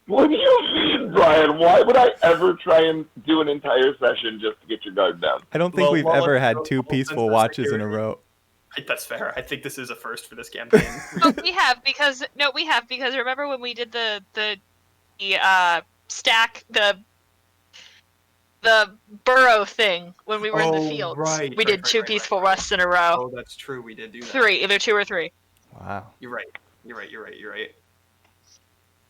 D: What do you mean, Brian? Why would I ever try and do an entire session just to get your guard down?
B: I don't think
A: Well,
B: we've
A: well,
B: ever
A: let's
B: had
A: go
B: 2
A: full sense
B: peaceful
A: of
B: watches in a
A: security.
B: row.
A: That's fair. I think this is a first for this campaign.
C: We have because remember when we did the stack the burrow thing when we were in the
A: Oh,
C: fields.
A: right,
C: We
A: right,
C: did
A: right,
C: two
A: right,
C: peaceful
A: right.
C: rests in a row.
A: Oh, that's true. We did do that.
C: Three, either 2 or 3.
B: Wow.
A: You're right.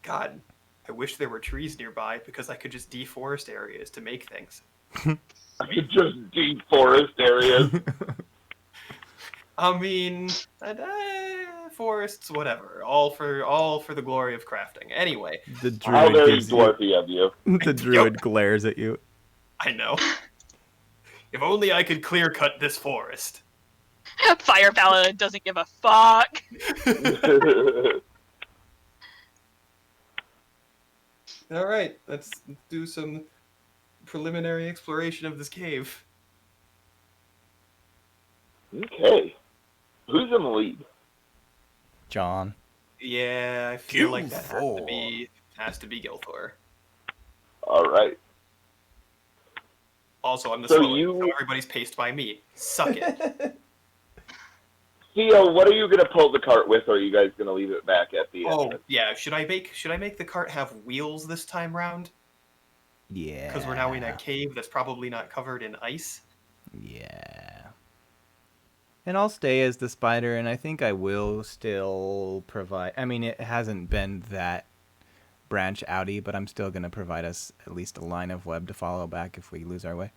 A: God, I wish there were trees nearby because I could just deforest areas to make things.
D: I could just deforest areas.
A: I mean, forests, whatever. All for the glory of crafting. Anyway,
B: The
D: How
B: druid
D: very
B: gives you,
D: dwarfy of you.
B: the druid glares at you.
A: I know. If only I could clear cut this forest.
C: Fire Paladin doesn't give a fuck.
A: All right, let's do some preliminary exploration of this cave.
D: Okay. Who's in the lead?
B: John.
A: Yeah, I feel like that has to be Gilthor.
D: All right.
A: Also, I'm the
D: So
A: slowest,
D: you-
A: so everybody's paced by me. Suck it.
D: Theo, what are you gonna pull the cart with, or are you guys gonna leave it back at the
A: Oh,
D: entrance?
A: yeah. Should I make the cart have wheels this time round?
B: Yeah.
A: Because we're now in a cave that's probably not covered in ice.
B: Yeah. And I'll stay as the spider, and I think I will still provide... I mean, it hasn't been that branch outy, but I'm still going to provide us at least a line of web to follow back if we lose our way.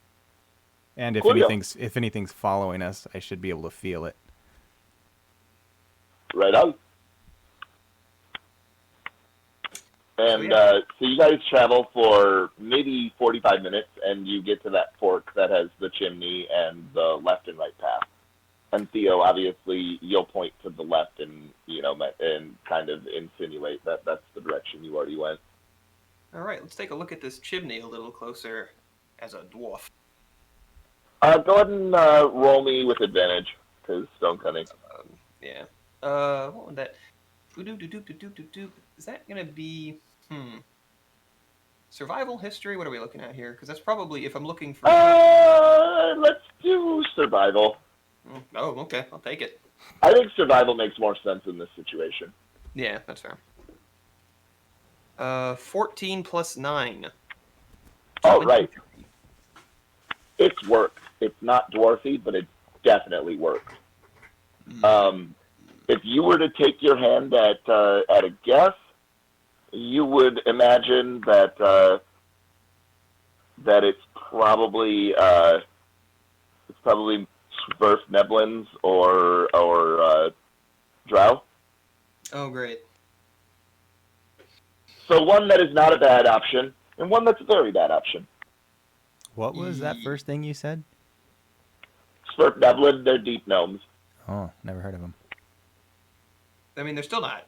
B: And if
D: Cool, yeah.
B: anything's following us, I should be able to feel it.
D: Right on. And
A: yeah.
D: so you guys travel for maybe 45 minutes, and you get to that fork that has the chimney and the left and right path. And Theo, obviously, you'll point to the left and and kind of insinuate that that's the direction you already went.
A: All right, let's take a look at this chimney a little closer as a dwarf.
D: Go ahead and roll me with advantage, because stone cunning.
A: Yeah. What would that? Is that gonna be? Survival history. What are we looking at here? Because that's probably if I'm looking for.
D: Let's do survival.
A: Oh, okay. I'll take it.
D: I think survival makes more sense in this situation.
A: Yeah, that's fair. 14 plus 9.
D: Oh, right. It's worked. It's not dwarfy, but it definitely worked. If you were to take your hand at a guess, you would imagine that that it's probably Swerf Neblins or Drow.
A: Oh, great.
D: So one that is not a bad option, and one that's a very bad option.
B: What was that first thing you said?
D: Swerf Neblin, they're deep gnomes.
B: Oh, never heard of them.
A: I mean, they're still not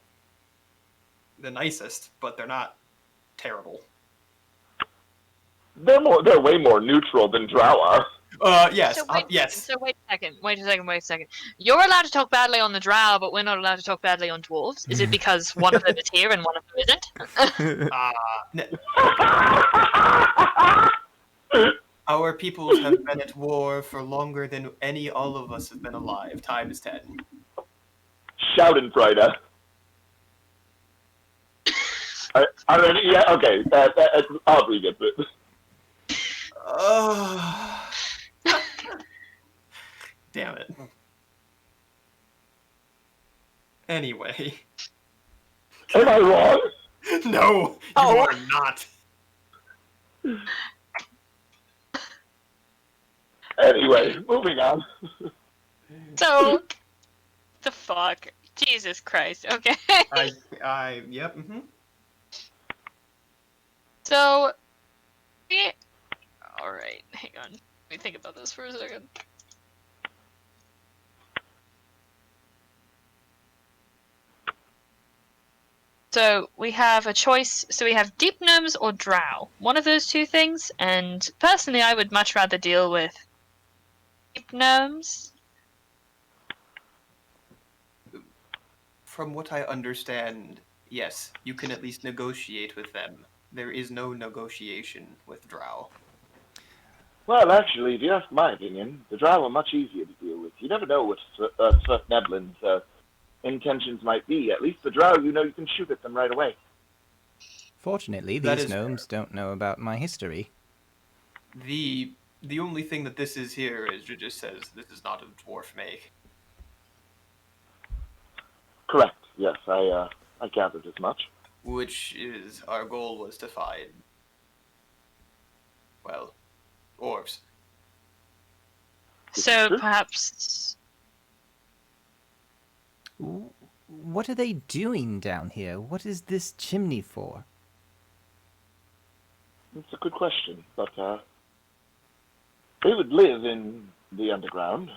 A: the nicest, but they're not terrible.
D: They're way more neutral than Drow are.
A: Yes,
C: So wait,
A: yes.
C: So wait a second. You're allowed to talk badly on the drow, but we're not allowed to talk badly on dwarves. Is it because one of them is here and one of them isn't?
A: Our peoples have been at war for longer than all of us have been alive. Times 10.
D: Schadenfreude. I mean, yeah, okay. I'll read it. But...
A: Damn it. Anyway.
D: Am I wrong?
A: No, you are not.
D: Anyway, moving on.
C: So, the fuck? Jesus Christ. Okay.
A: Yep. Mm-hmm.
C: So, all right. Hang on. Let me think about this for a second. So we have a choice. So we have deep gnomes or drow. One of those two things. And personally, I would much rather deal with deep gnomes.
A: from what I understand, yes, you can at least negotiate with them. There is no negotiation with Drow.
D: Well, actually, if you ask my opinion, the Drow are much easier to deal with. You never know what Swift-Neblin's intentions might be. At least the Drow, you know you can shoot at them right away.
B: Fortunately,
A: That
B: these
A: is
B: gnomes don't know about my history.
A: the only thing that this is here is it just says this is not a dwarf make.
D: Correct. Yes, I gathered as much.
A: Which is our goal was to find, well, dwarves.
D: This is
C: So
D: true.
C: perhaps
B: What are they doing down here? What is this chimney for?
D: It's a good question, but they would live in the underground.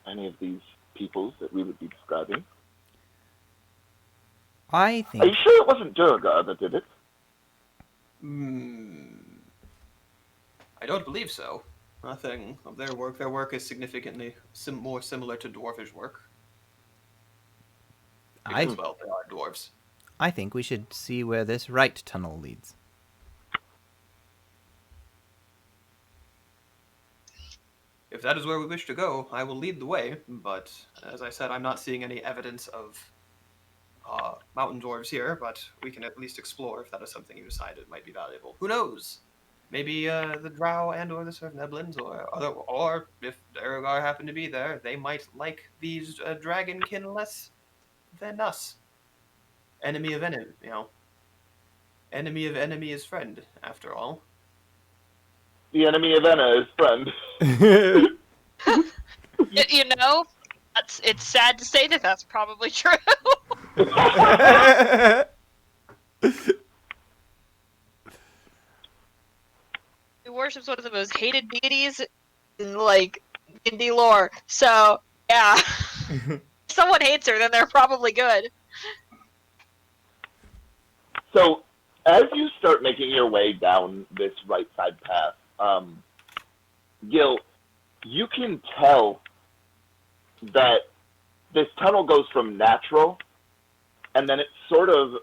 D: Any of these peoples that we would be describing.
B: I
D: Are you
B: think
D: sure it wasn't Durgar that did it?
A: I don't believe so. Nothing of their work. Their work is significantly more similar to dwarfish work. Because, well, they are dwarves.
B: I think we should see where this right tunnel leads.
A: If that is where we wish to go, I will lead the way, but as I said, I'm not seeing any evidence of mountain dwarves here, but we can at least explore if that is something you decided might be valuable. Who knows? Maybe the Drow and or the Swift-Neblins, or if Duragar happened to be there, they might like these dragonkin less than us. Enemy of enemy, enemy of enemy is friend, after all.
D: The enemy of Enna is friend.
C: you know, it's sad to say that that's probably true. He worships one of the most hated deities in like D&D lore. So yeah, if someone hates her, then they're probably good.
D: So, as you start making your way down this right side path, Gil, you can tell that this tunnel goes from natural, and then it sort of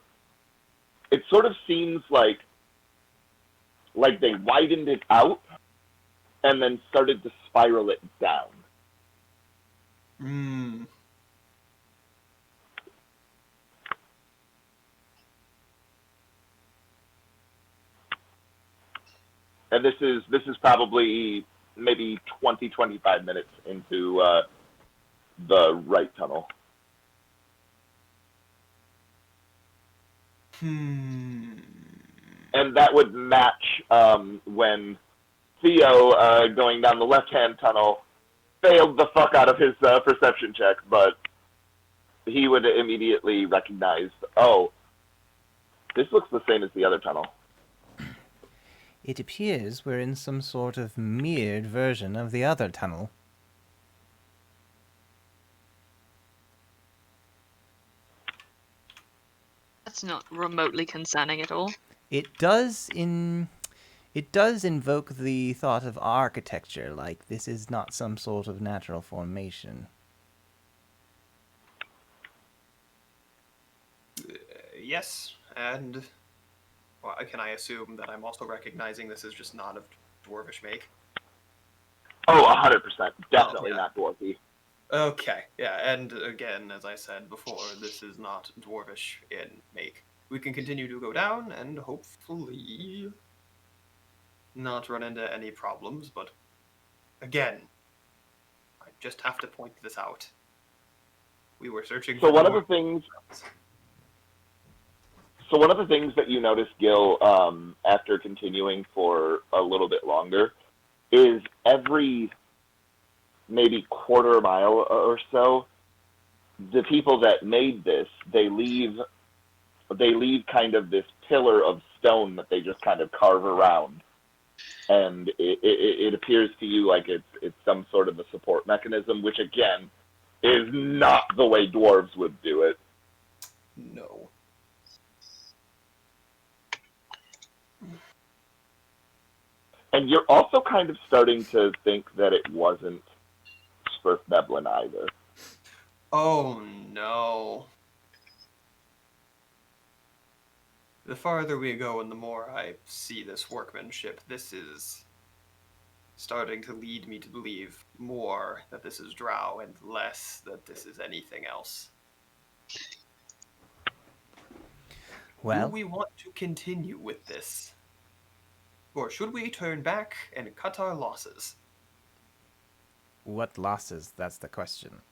D: seems like they widened it out, and then started to spiral it down. And this is probably maybe 20-25 minutes into the right tunnel. And that would match when Theo, going down the left-hand tunnel, failed the fuck out of his perception check, but he would immediately recognize, oh, this looks the same as the other tunnel.
B: It appears we're in some sort of mirrored version of the other tunnel.
C: That's not remotely concerning at all.
B: It does invoke the thought of architecture, like this is not some sort of natural formation.
A: Yes, and well, can I assume that I'm also recognizing this is just not of dwarvish make?
D: Oh, 100%. Definitely
A: yeah.
D: not dwarfy.
A: Okay, yeah, and again, as I said before, this is not dwarvish in make. We can continue to go down and hopefully not run into any problems, but again, I just have to point this out. We were searching for
D: So one of the things that you notice, Gil, after continuing for a little bit longer, is every maybe quarter mile or so, the people that made this, they leave kind of this pillar of stone that they just kind of carve around, and it appears to you like it's some sort of a support mechanism, which again is not the way dwarves would do it.
A: No.
D: And you're also kind of starting to think that it wasn't Swift-Neblin either.
A: Oh no. The farther we go and the more I see this workmanship, this is starting to lead me to believe more that this is drow and less that this is anything else. Do
B: Well,
A: we want to continue with this? Or should we turn back and cut our losses?
B: what losses? That's the question.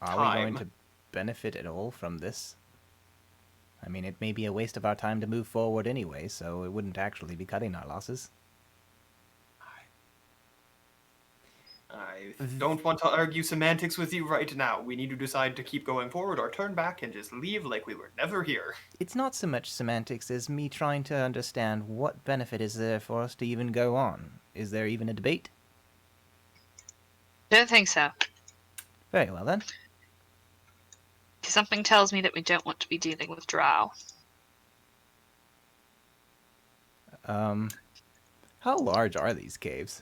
B: Are we going
A: Time.
B: to benefit at all from this? I mean, it may be a waste of our time to move forward anyway, so it wouldn't actually be cutting our losses.
A: I don't want to argue semantics with you right now. We need to decide to keep going forward or turn back and just leave like we were never here.
B: It's not so much semantics as me trying to understand what benefit is there for us to even go on. Is there even a debate?
C: Don't think so.
B: Very well then.
C: Something tells me that we don't want to be dealing with drow.
B: How large are these caves?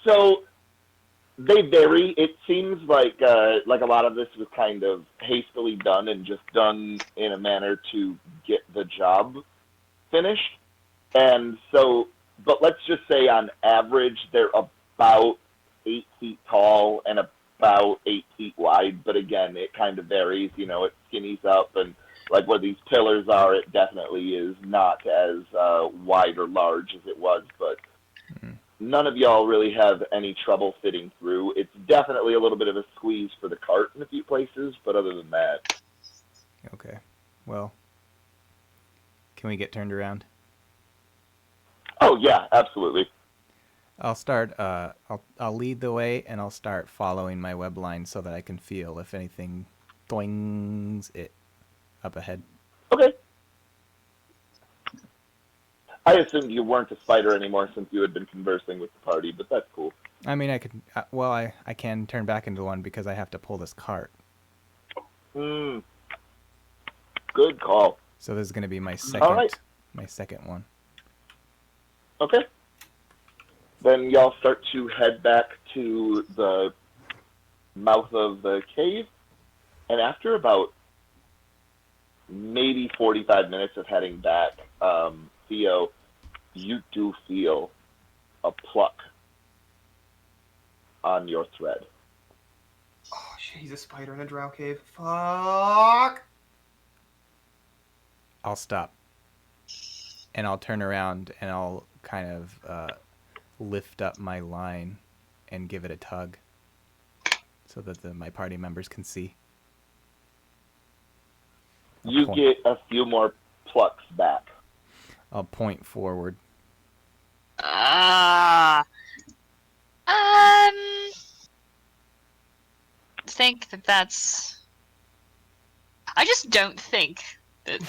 D: So they vary. It seems like a lot of this was kind of hastily done and just done in a manner to get the job finished. And so, but let's just say on average they're about 8 feet tall and about 8 feet wide. But again, it kind of varies. You know, it skinnies up, and like where these pillars are, it definitely is not as wide or large as it was, but. None of y'all really have any trouble fitting through. It's definitely a little bit of a squeeze for the cart in a few places, but other than that.
B: Okay. Well, can we get turned around?
D: Oh yeah, absolutely.
B: I'll start. I'll lead the way, and I'll start following my web line so that I can feel if anything doings it up ahead.
D: Okay. I assumed you weren't a spider anymore since you had been conversing with the party, but that's cool.
B: I mean, I could. Well, I can turn back into one because I have to pull this cart.
D: Good call.
B: So this is going to be my second.
D: right.
B: My second one.
D: Okay. Then y'all start to head back to the mouth of the cave, and after about maybe 45 minutes of heading back, Theo, you do feel a pluck on your thread.
A: Oh shit, he's a spider in a drow cave. Fuck!
B: I'll stop. And I'll turn around and I'll kind of lift up my line and give it a tug so that my party members can see.
D: You get a few more plucks back.
B: I'll point forward.
C: Think that that's. I just don't think that.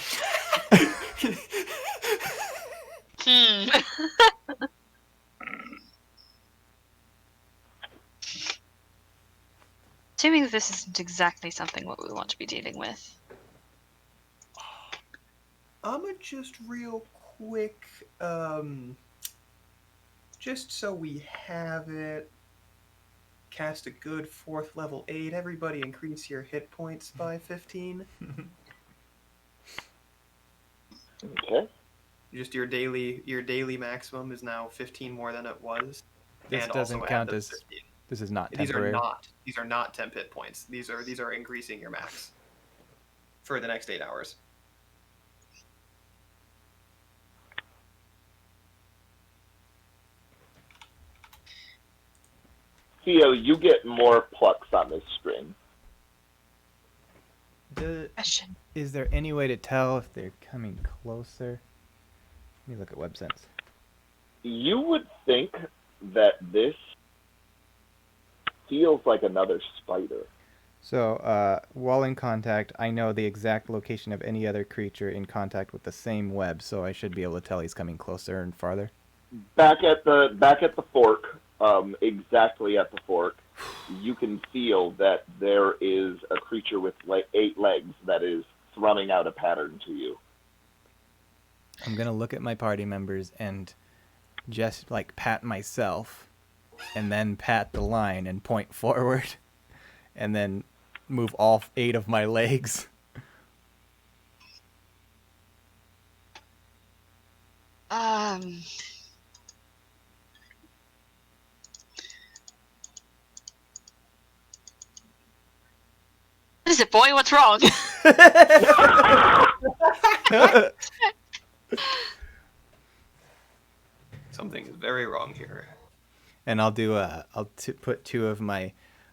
C: Assuming that this isn't exactly something what we want to be dealing with.
A: I'ma just real quick, just so we have it, cast a good 4th level aid. Everybody increase your hit points by 15.
D: Okay.
A: Just your daily maximum is now 15 more than it was.
B: This
A: and
B: doesn't
A: also
B: count
A: add the
B: as
A: 15.
B: this is not
A: These
B: temporary.
A: are not temp hit points. These are increasing your max for the next 8 hours.
D: Theo, you get more plucks on this string.
B: Is there any way to tell if they're coming closer? Let me look at web sense.
D: You would think that this feels like another spider.
B: So, while in contact, I know the exact location of any other creature in contact with the same web, so I should be able to tell he's coming closer and farther.
D: Back at the fork, exactly at the fork, you can feel that there is a creature with 8 legs that is thrumming out a pattern to you.
B: I'm gonna look at my party members and just like pat myself, and then pat the line and point forward, and then move all 8 of my legs
C: What is it, boy? What's wrong?
A: Something is very wrong here.
B: And I'll do put two of my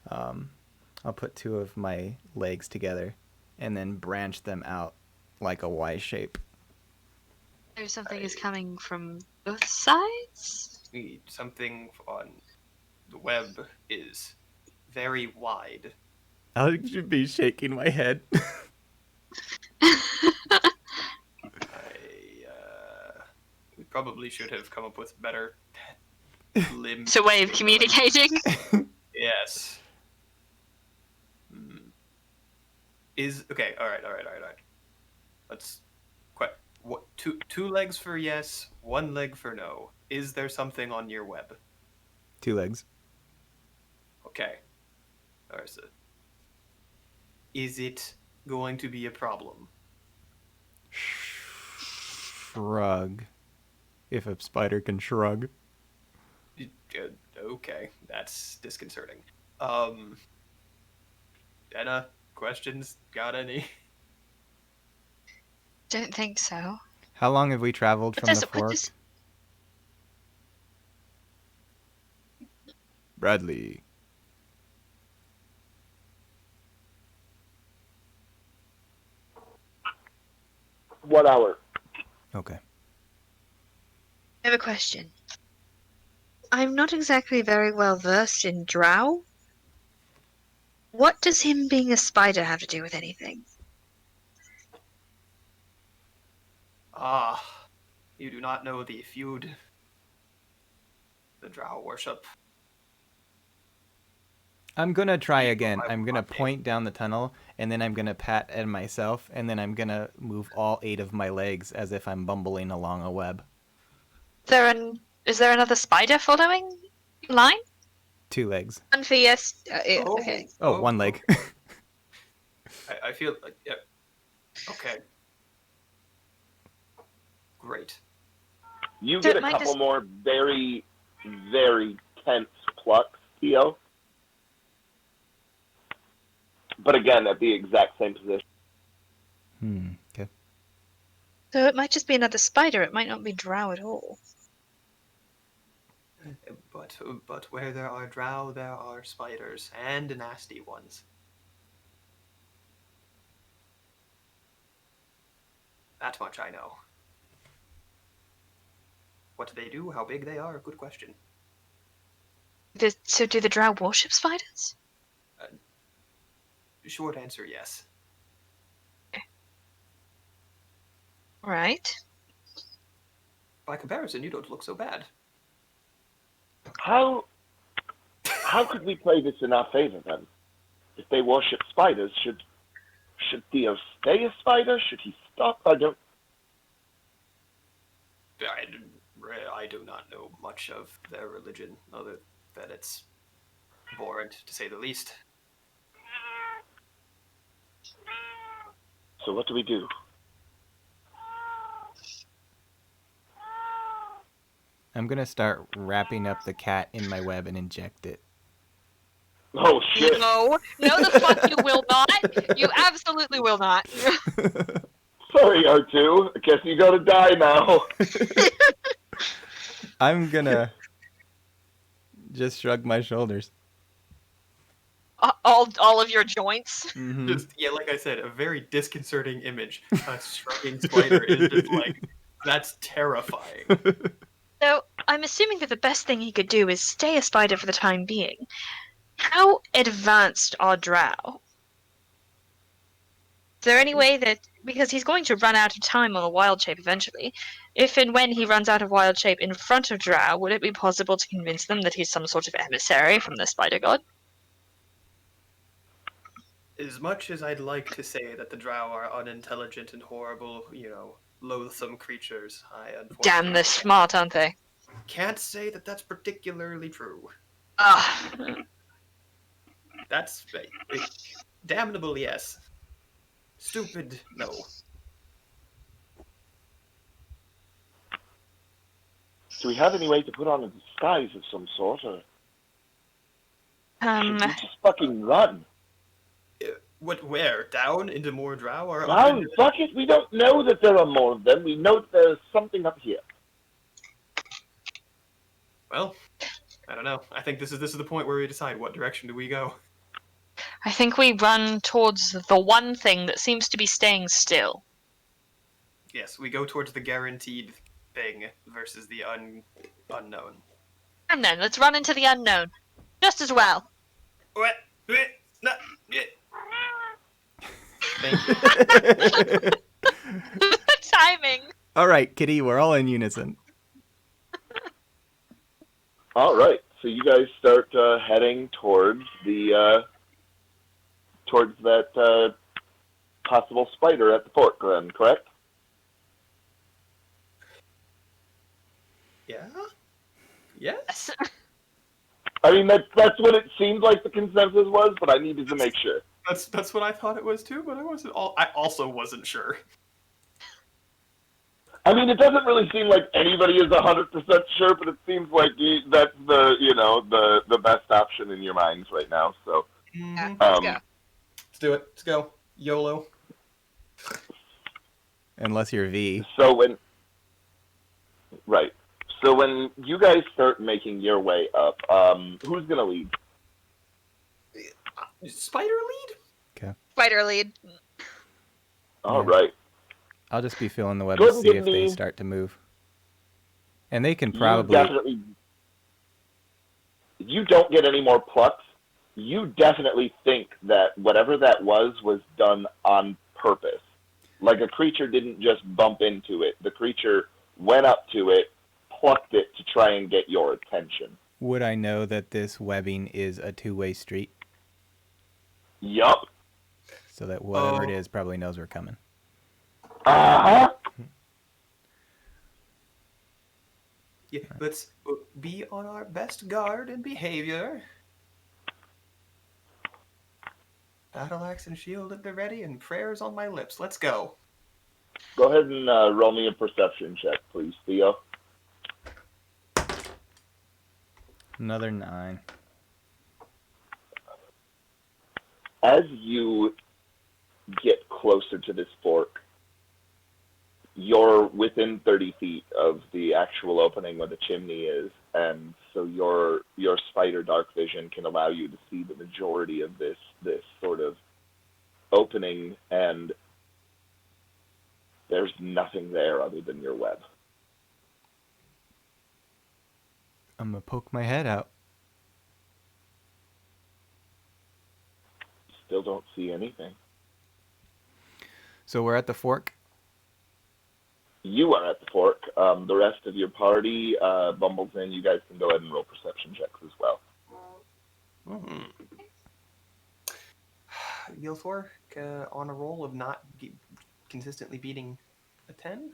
B: I'll put two of my legs together and then branch them out like a Y shape.
C: There's something is coming from both sides.
A: Something on the web is very wide.
B: I should be shaking my head.
A: We probably should have come up with better limb.
C: It's a way of communicating.
A: Yes. Okay. All right. Let's what two legs for yes, one leg for no. Is there something on your web?
B: 2 legs.
A: Okay. All right. So, is it going to be a problem?
B: Shrug. If a spider can shrug.
A: Okay, that's disconcerting. Anna, questions? Got any?
C: Don't think so.
B: How long have we traveled from the fork? Bradley.
D: What hour?
B: Okay.
E: I have a question. I'm not exactly very well versed in drow. What does him being a spider have to do with anything?
A: Ah, you do not know the feud. The drow worship.
B: I'm gonna try again. I'm gonna point down the tunnel, and then I'm gonna pat at myself, and then I'm gonna move all 8 of my legs as if I'm bumbling along a web.
C: Is there another spider following in line?
B: 2 legs.
E: One for yes. Okay.
B: Oh, 1 leg.
A: I feel like yeah. Okay. Great.
D: You
C: So
D: get
C: it
D: a
C: might
D: couple
C: just-
D: more very, very tense plucks, Theo. But again, at the exact same position.
B: Okay.
E: So it might just be another spider. It might not be drow at all.
A: But where there are drow, there are spiders, and nasty ones. That much I know. What they do, how big they are, good question.
C: So do the drow worship spiders?
A: Short answer, yes.
C: Right.
A: By comparison, you don't look so bad.
D: How could we play this in our favor then? If they worship spiders, should Theo stay a spider? Should he stop? I
A: do not know much of their religion, other than it's abhorrent, to say the least.
D: So what do we do?
B: I'm gonna start wrapping up the cat in my web and inject it.
D: Oh shit!
C: No, the fuck you will not. You absolutely will not.
D: Sorry, R2. I guess you gotta die now.
B: I'm gonna just shrug my shoulders.
C: all of your joints.
B: Mm-hmm.
A: Just, yeah, like I said, a very disconcerting image. A shrugging spider is just like, that's terrifying.
E: So I'm assuming that the best thing he could do is stay a spider for the time being. How advanced are drow? Is there any way that, because he's going to run out of time on a wild shape eventually, if and when he runs out of wild shape in front of drow, would it be possible to convince them that he's some sort of emissary from the spider god?
A: As much as I'd like to say that the drow are unintelligent and horrible, loathsome creatures, I unfortunately
C: Damn, they're smart, aren't they?
A: can't say that that's particularly true.
C: Ugh.
A: That's damnable, yes. Stupid, no.
D: Do we have any way to put on a disguise of some sort, or should we just fucking run?
A: Where? Down into more drow or up
D: Down,
A: into...
D: fuck it, we don't know that there are more of them. We know that there's something up here.
A: Well, I don't know. I think this is the point where we decide what direction do we go.
C: I think we run towards the one thing that seems to be staying still.
A: Yes, we go towards the guaranteed thing versus the unknown.
C: And then let's run into the unknown. Just as well.
A: What? No, yeah. Thank you.
C: Timing.
B: All right, Kitty, we're all in unison.
D: All right, so you guys start heading towards that possible spider at the fort, then, correct?
A: Yeah? Yes?
D: I mean, that's what it seemed like the consensus was, but I needed to make sure.
A: That's what I thought it was too, but I also wasn't sure.
D: I mean, it doesn't really seem like anybody is 100% sure, but it seems like that's the best option in your minds right now. So,
E: Yeah, let's go.
A: Let's do it. Let's go. YOLO.
B: Unless you're V.
D: So when you guys start making your way up, who's gonna lead?
A: Spider lead?
E: Spider lead.
D: All
B: Yeah.
D: right.
B: I'll just be filling the web
D: Go
B: to
D: ahead and
B: see
D: give
B: if they
D: me-
B: start to move. And they can probably...
D: You don't get any more plucks. You definitely think that whatever that was done on purpose. Like a creature didn't just bump into it. The creature went up to it, plucked it to try and get your attention.
B: Would I know that this webbing is a two-way street?
D: Yup.
B: So that whatever it is probably knows we're coming.
D: Uh-huh.
A: Yeah, let's be on our best guard and behavior. Battle axe and shield at the ready and prayers on my lips. Let's go.
D: Go ahead and roll me a perception check, please, Theo.
B: Another 9.
D: As you get closer to this fork, you're within 30 feet of the actual opening where the chimney is, and so your spider dark vision can allow you to see the majority of this sort of opening, and there's nothing there other than your web.
B: I'm going to poke my head out.
D: Still don't see anything.
B: So we're at the fork?
D: You are at the fork. The rest of your party bumbles in. You guys can go ahead and roll perception checks as well.
A: Gilfor on a roll of not consistently beating a 10.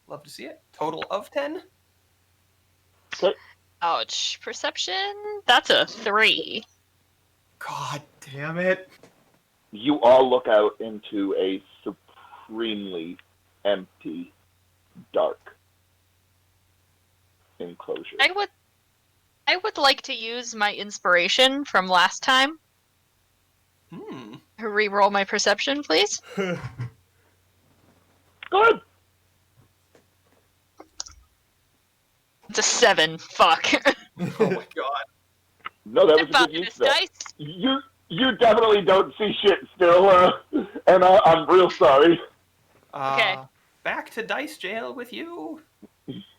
A: Love to see it. Total of 10.
D: Okay.
C: Ouch. Perception? That's a 3.
A: God damn it.
D: You all look out into a supremely empty, dark enclosure.
C: I would like to use my inspiration from last time. Reroll my perception, please.
D: Good.
C: It's a 7. Fuck.
A: Oh my god.
D: No, that was a
C: About
D: good use
C: this
D: of that.
C: dice.
D: You definitely don't see shit still, and I'm real sorry.
C: Okay.
A: Back to dice jail with you.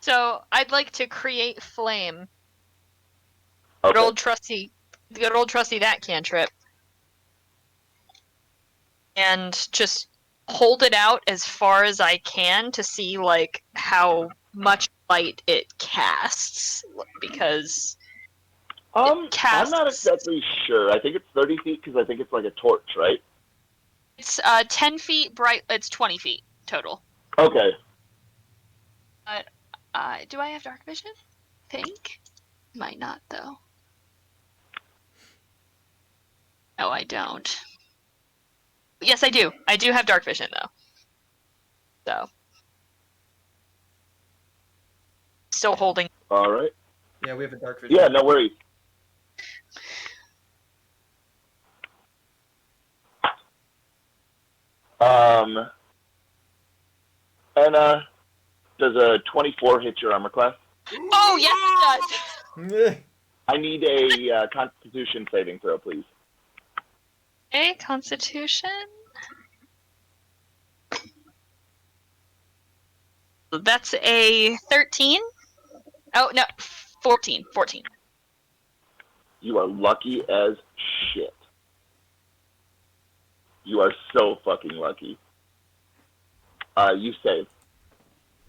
C: So I'd like to create flame.
D: Okay.
C: Good old trusty that cantrip. And just hold it out as far as I can to see like how much light it casts, because
D: I'm
C: casts-
D: not exactly sure. I think it's 30 feet because I think it's like a torch, right?
C: it's 10 feet bright. It's 20 feet total.
D: Okay.
C: Do I have dark vision? I think. Might not though. No, I don't. Yes, I do. I do have dark vision though. still holding.
D: All right.
A: Yeah, we have a dark vision.
D: Yeah, no worries. And does a 24 hit your armor class?
C: Oh yes, it does.
D: I need a Constitution saving throw, please.
C: Okay, Constitution. That's a 13. Oh no, 14. 14.
D: You are lucky as shit. You are so fucking lucky. You save.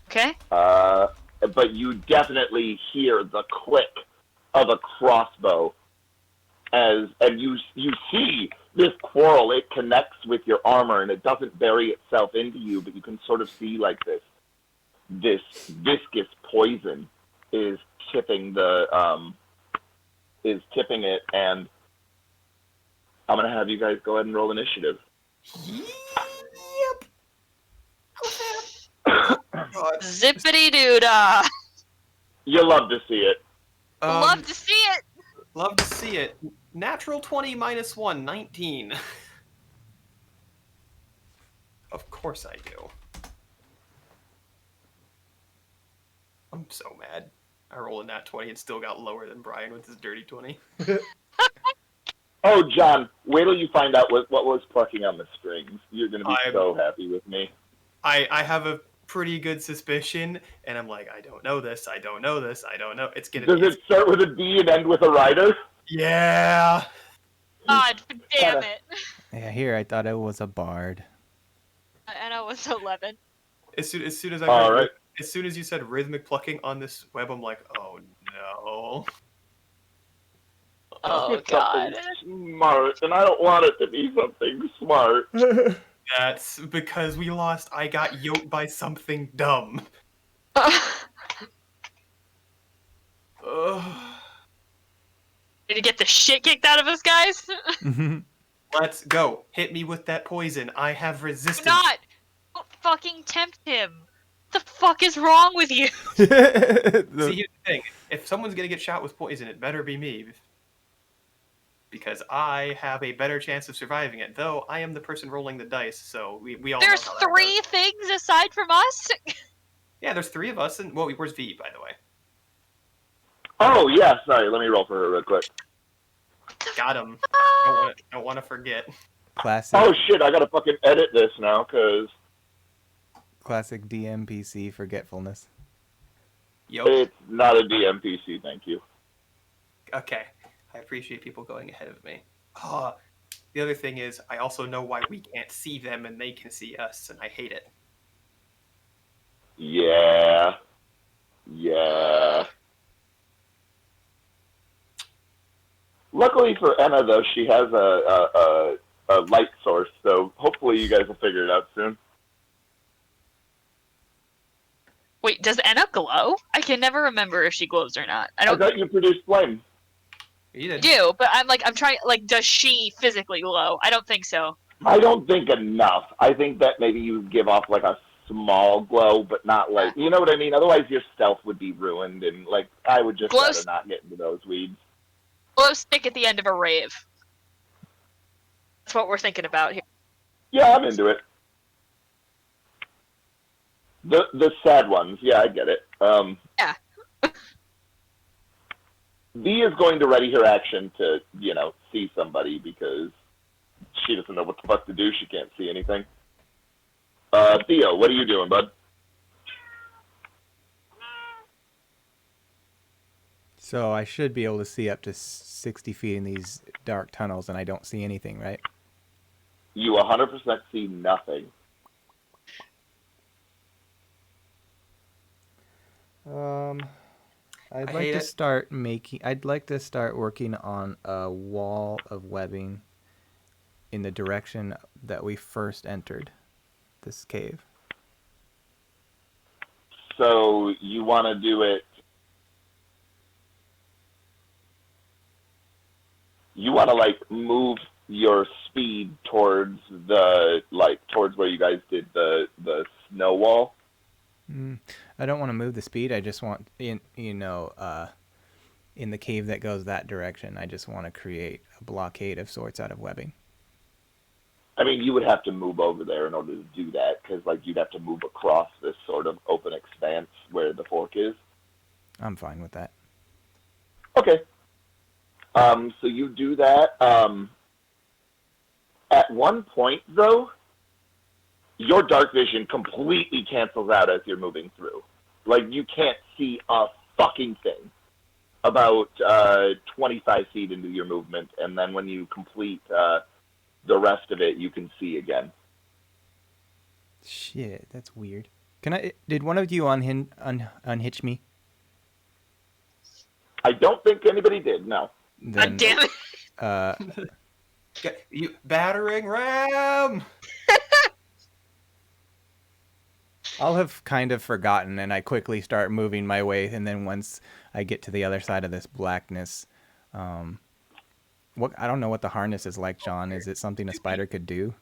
C: Okay.
D: But you definitely hear the click of a crossbow and you see this quarrel. It connects with your armor and it doesn't bury itself into you, but you can sort of see like this viscous poison is tipping it, and I'm gonna have you guys go ahead and roll initiative.
A: Yep.
C: Zippity doo dah.
D: You love to see it.
C: Love to see it.
A: Love to see it. Natural 20 minus 1, 19. Of course I do. I'm so mad. I rolled a nat 20 and still got lower than Brian with his dirty 20.
D: Oh, John, wait till you find out what was plucking on the strings. You're going to be so happy with me.
A: I have a pretty good suspicion, and I'm like, I don't know this, I don't know this, I don't know. It's gonna
D: Does it start with a D and end with a rider?
A: Yeah.
C: God damn it.
B: Yeah, here I thought it was a bard.
C: And I was 11.
A: As soon as I
D: All
A: heard,
D: right.
A: as soon as you said rhythmic plucking on this web, I'm like, oh no.
C: Oh
D: It's
C: god.
D: something smart, and I don't want it to be something smart.
A: That's because we lost. I got yoked by something dumb. Ugh.
C: Did you get the shit kicked out of us, guys?
A: Let's go. Hit me with that poison. I have resistance.
C: Do not! Don't fucking tempt him. What the fuck is wrong with you?
A: See, here's the thing. If someone's gonna get shot with poison, it better be me. Because I have a better chance of surviving it. Though I am the person rolling the dice, so we all
C: There's
A: know how that
C: three
A: goes.
C: things aside from us?
A: Yeah, there's 3 of us, and well, where's V, by the way?
D: Oh, yeah, sorry. Let me roll for her real quick.
A: Got him. Don't want to forget.
B: Classic.
D: Oh, shit, I gotta fucking edit this now, because
B: Classic DMPC forgetfulness.
A: Yo.
D: it's not a DMPC, thank you.
A: Okay. I appreciate people going ahead of me. The other thing is, I also know why we can't see them and they can see us, and I hate it.
D: Yeah. Luckily for Enna, though, she has a light source, so hopefully you guys will figure it out soon.
C: Wait, does Enna glow? I can never remember if she glows or not. I don't
D: thought you produced flame.
A: You did.
C: do, but I'm trying, does she physically glow? I don't think so.
D: I don't think enough. I think that maybe you give off, like, a small glow, but not, like, you know what I mean? Otherwise, your stealth would be ruined, and, like, I would just rather not get into those weeds.
C: Glow stick at the end of a rave. That's what we're thinking about here.
D: Yeah, I'm into it. The sad ones, yeah, I get it.
C: Yeah.
D: V is going to ready her action to, see somebody because she doesn't know what the fuck to do. She can't see anything. Theo, what are you doing, bud?
B: So I should be able to see up to 60 feet in these dark tunnels, and I don't see anything, right?
D: You 100% see nothing.
B: I'd like to start working on a wall of webbing in the direction that we first entered this cave.
D: So you want to do it. You want to move your speed towards towards where you guys did the snow wall.
B: I don't want to move the speed. I just want in the cave that goes that direction. I just want to create a blockade of sorts out of webbing.
D: I mean, you would have to move over there in order to do that, because like you'd have to move across this sort of open expanse where the fork is.
B: I'm fine with that.
D: Okay. So you do that. At one point, though, your dark vision completely cancels out as you're moving through. Like, you can't see a fucking thing about 25 feet into your movement, and then when you complete the rest of it, you can see again.
B: Shit, that's weird. Did one of you unhitch me?
D: I don't think anybody did, no.
B: Then,
E: God damn it!
A: You battering ram.
B: I'll have kind of forgotten, and I quickly start moving my way. And then once I get to the other side of this blackness, I don't know what the harness is like, John. Is it something a spider could do?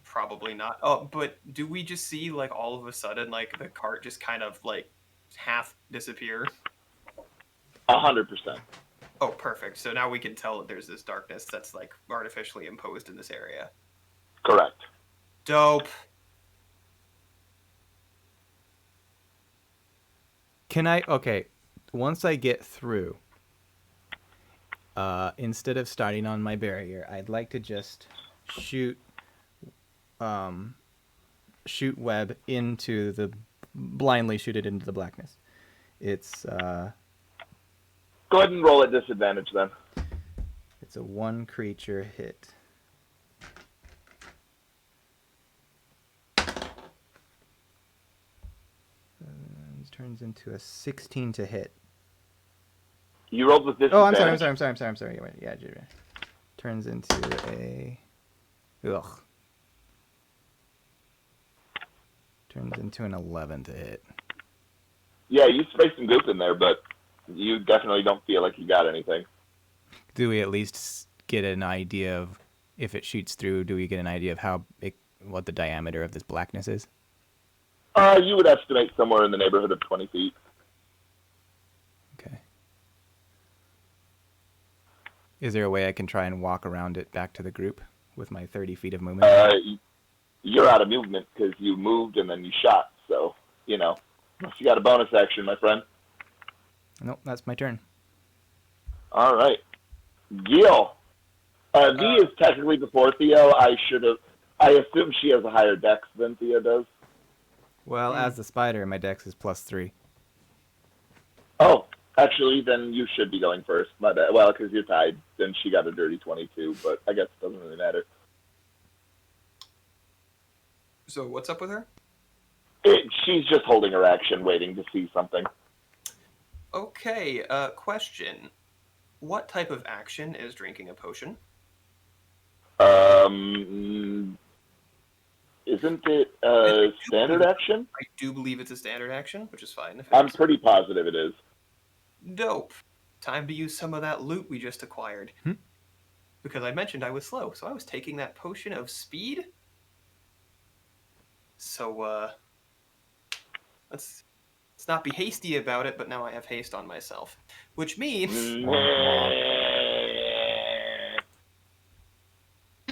A: Probably not. Oh, but do we just see like all of a sudden like the cart just kind of like half disappear?
D: 100%.
A: Oh, perfect. So now we can tell that there's this darkness that's like artificially imposed in this area.
D: Correct.
A: Dope.
B: Okay, once I get through, instead of starting on my barrier, I'd like to just shoot web blindly shoot it into the blackness. It's
D: Go ahead and roll at disadvantage then.
B: it's a one creature hit. Turns into a 16 to hit.
D: You rolled with
B: Oh, I'm
D: disadvantage.
B: sorry. Wait, yeah, turns into a... Ugh. Turns into an 11 to hit.
D: Yeah, you sprayed some goop in there, but you definitely don't feel like you got anything.
B: Do we at least get an idea of, if it shoots through, do we get an idea of what the diameter of this blackness is?
D: You would estimate somewhere in the neighborhood of 20 feet.
B: Okay. Is there a way I can try and walk around it back to the group with my 30 feet of movement?
D: You're out of movement because you moved and then you shot. So, unless you got a bonus action, my friend.
B: Nope, that's my turn.
D: All right. Gil. V is technically before Theo. I assume she has a higher dex than Theo does.
B: Well, as the spider, my dex is +3.
D: Oh, actually, then you should be going first. My bad. Well, because you're tied. Then she got a dirty 22, but I guess it doesn't really matter.
A: So what's up with her?
D: She's just holding her action, waiting to see something.
A: Okay, question. What type of action is drinking a potion?
D: Isn't it a standard action?
A: I do believe it's a standard action, which is fine.
D: I'm pretty positive it is.
A: Dope. Time to use some of that loot we just acquired. Because I mentioned I was slow, so I was taking that potion of speed. So, let's not be hasty about it, but now I have haste on myself. Which means...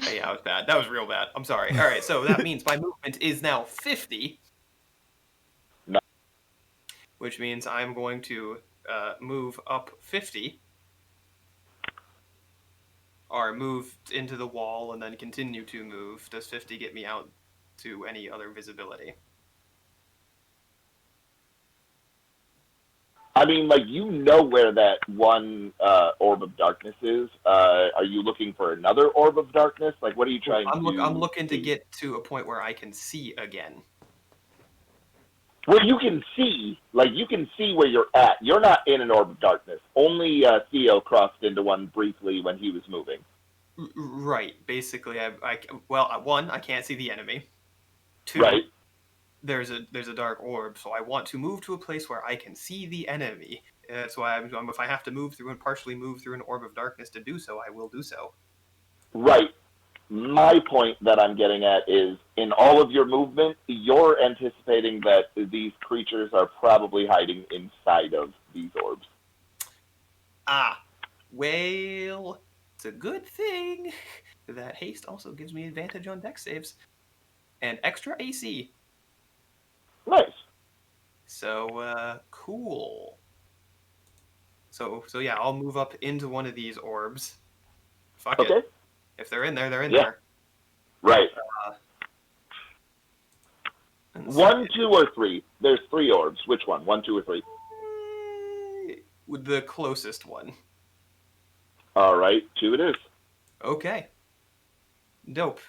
A: Yeah, that was bad. That was real bad. I'm sorry. All right, so that means my movement is now 50.
D: No.
A: Which means I'm going to move up 50. Or move into the wall and then continue to move. Does 50 get me out to any other visibility?
D: I mean, like, where that one orb of darkness is. Are you looking for another orb of darkness? Like, what are you trying to do?
A: I'm looking to get to a point where I can see again.
D: Well, you can see where you're at. You're not in an orb of darkness. Only Theo crossed into one briefly when he was moving.
A: Right. Basically, one, I can't see the enemy. Two,
D: right.
A: There's a dark orb, so I want to move to a place where I can see the enemy. That's why if I have to move through and partially move through an orb of darkness to do so, I will do so.
D: Right. My point that I'm getting at is, in all of your movement, you're anticipating that these creatures are probably hiding inside of these orbs.
A: Ah, well, it's a good thing that haste also gives me advantage on dex saves and extra AC.
D: Nice.
A: So, cool. So yeah, I'll move up into one of these orbs. Fuck
D: Okay.
A: it. If they're in there, they're in
D: Yeah.
A: there.
D: Right.
A: And
D: 1, 2, or 3. There's 3 orbs. Which one? 1, 2, or 3?
A: With the closest one.
D: All right. 2 it is.
A: Okay. Dope.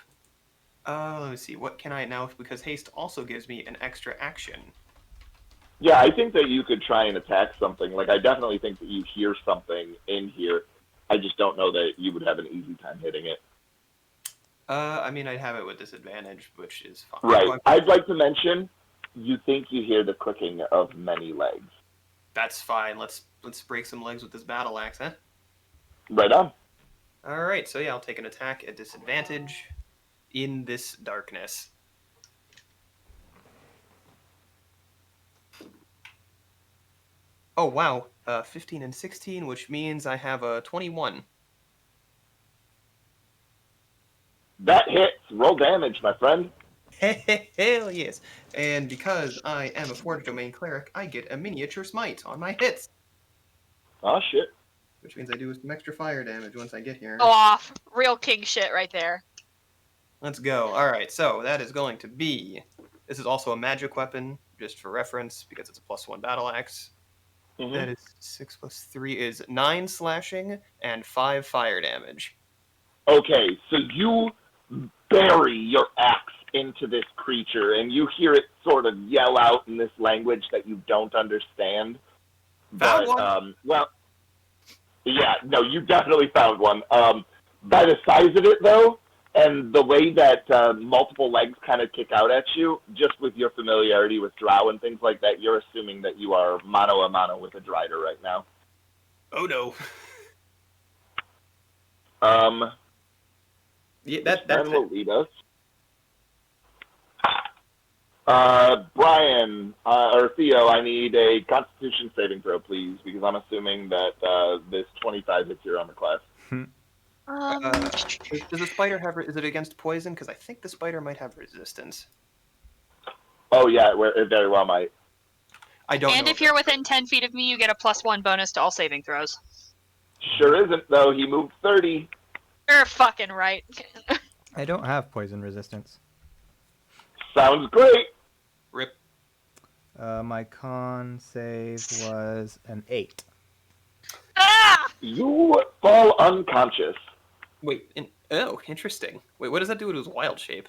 A: Let me see. What can I now? Because haste also gives me an extra action.
D: Yeah, I think that you could try and attack something. Like, I definitely think that you hear something in here. I just don't know that you would have an easy time hitting it.
A: I mean, I'd have it with disadvantage, which is fine.
D: Right.
A: Well,
D: I'd like to mention, you think you hear the clicking of many legs.
A: that's fine. Let's break some legs with this battle axe, huh?
D: Right on.
A: All right. So yeah, I'll take an attack at disadvantage in this darkness. Oh wow, 15 and 16, which means I have a 21.
D: That hits. Roll damage, my friend.
A: Hell yes. And because I am a Forge Domain Cleric, I get a miniature smite on my hits,
D: Oh, shit.
A: which means I do some extra fire damage once I get here.
C: Go off. Real king shit right there.
A: Let's go. All right, so that is going to be. This is also a magic weapon, just for reference, because it's a +1 battle axe.
D: Mm-hmm.
A: That is 6 plus 3 is 9 slashing and 5 fire damage.
D: Okay, so you bury your axe into this creature, and you hear it sort of yell out in this language that you don't understand.
A: Found
D: But,
A: one.
D: well, yeah, no, you definitely found one. By the size of it, though, and the way that multiple legs kind of kick out at you, just with your familiarity with drow and things like that, you're assuming that you are mano a mano with a drider right now.
A: Oh no. Yeah,
D: That's
A: that's
D: will
A: it.
D: lead us. Brian, or Theo, I need a Constitution saving throw, please, because I'm assuming that this 25 hits your armor class.
A: Does the spider have? Is it against poison? Because I think the spider might have resistance.
D: Oh, yeah, it very well might.
A: I don't know.
C: And if you're within 10 feet of me, you get a +1 bonus to all saving throws.
D: Sure isn't, though. He moved 30.
C: You're fucking right.
B: I don't have poison resistance.
D: Sounds great.
A: Rip.
B: My con save was an 8.
C: Ah!
D: You fall unconscious.
A: Wait. Oh, interesting. Wait, what does that do to his wild shape?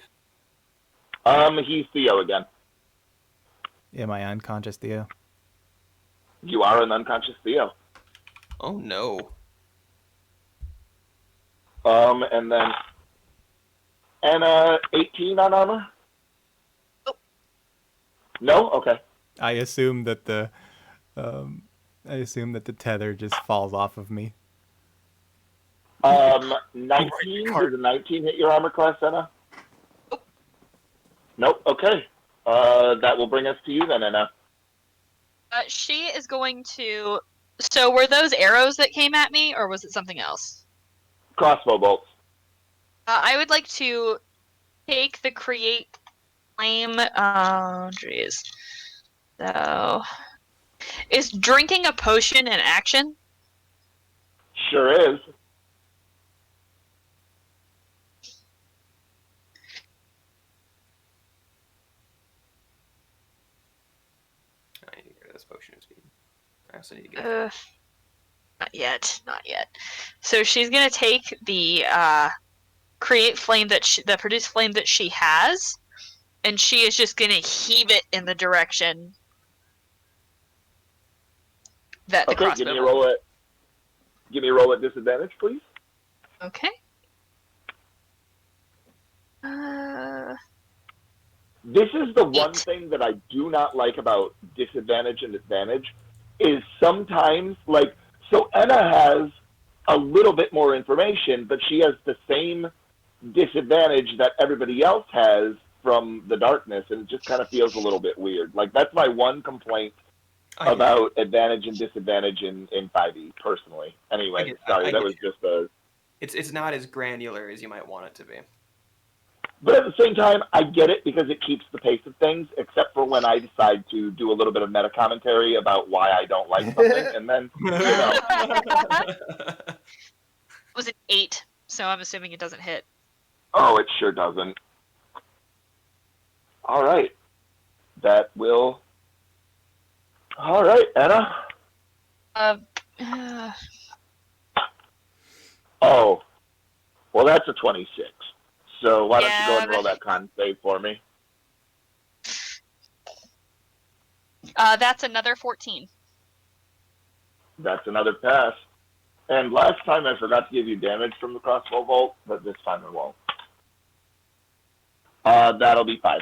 D: He's Theo again.
B: Am I unconscious, Theo?
D: You are an unconscious Theo.
A: Oh no.
D: And then Anna, 18 on armor?
C: Nope.
D: No? Okay.
B: I assume that the tether just falls off of me.
D: 19? Does a 19 hit your armor class, Anna? Nope. Okay. That will bring us to you then, Anna.
C: She is going to... So were those arrows that came at me, or was it something else?
D: Crossbow bolts.
C: I would like to take the create flame... Oh, jeez. So... Is drinking a potion an action?
D: Sure is.
A: I need to get rid of this potion of speed. I also need to get.
C: Not yet. Not yet. So she's gonna take the create flame the produce flame that she has, and she is just gonna heave it in the direction that the
D: Okay,
C: crossbow.
D: give me a roll at disadvantage, please.
C: Okay.
D: This is the one
C: 8.
D: thing that I do not like about disadvantage and advantage is sometimes, like, so Anna has a little bit more information, but she has the same disadvantage that everybody else has from the darkness, and it just kind of feels a little bit weird. Like, that's my one complaint
A: I get
D: about advantage and disadvantage in 5e, personally. Anyway, sorry,
A: I
D: that
A: get
D: was
A: you.
D: just a...
A: It's not as granular as you might want it to be.
D: But at the same time, I get it because it keeps the pace of things, except for when I decide to do a little bit of meta commentary about why I don't like something, and then, you know.
C: It was an 8, so I'm assuming it doesn't hit.
D: Oh, it sure doesn't. All right. That will... All right, Anna.
C: Uh,
D: Oh, well, that's a 26. So why don't you go
C: Yeah,
D: ahead and roll that con save for me?
C: that's another 14.
D: That's another pass. And last time I forgot to give you damage from the crossbow bolt, but this time I won't. That'll be 5.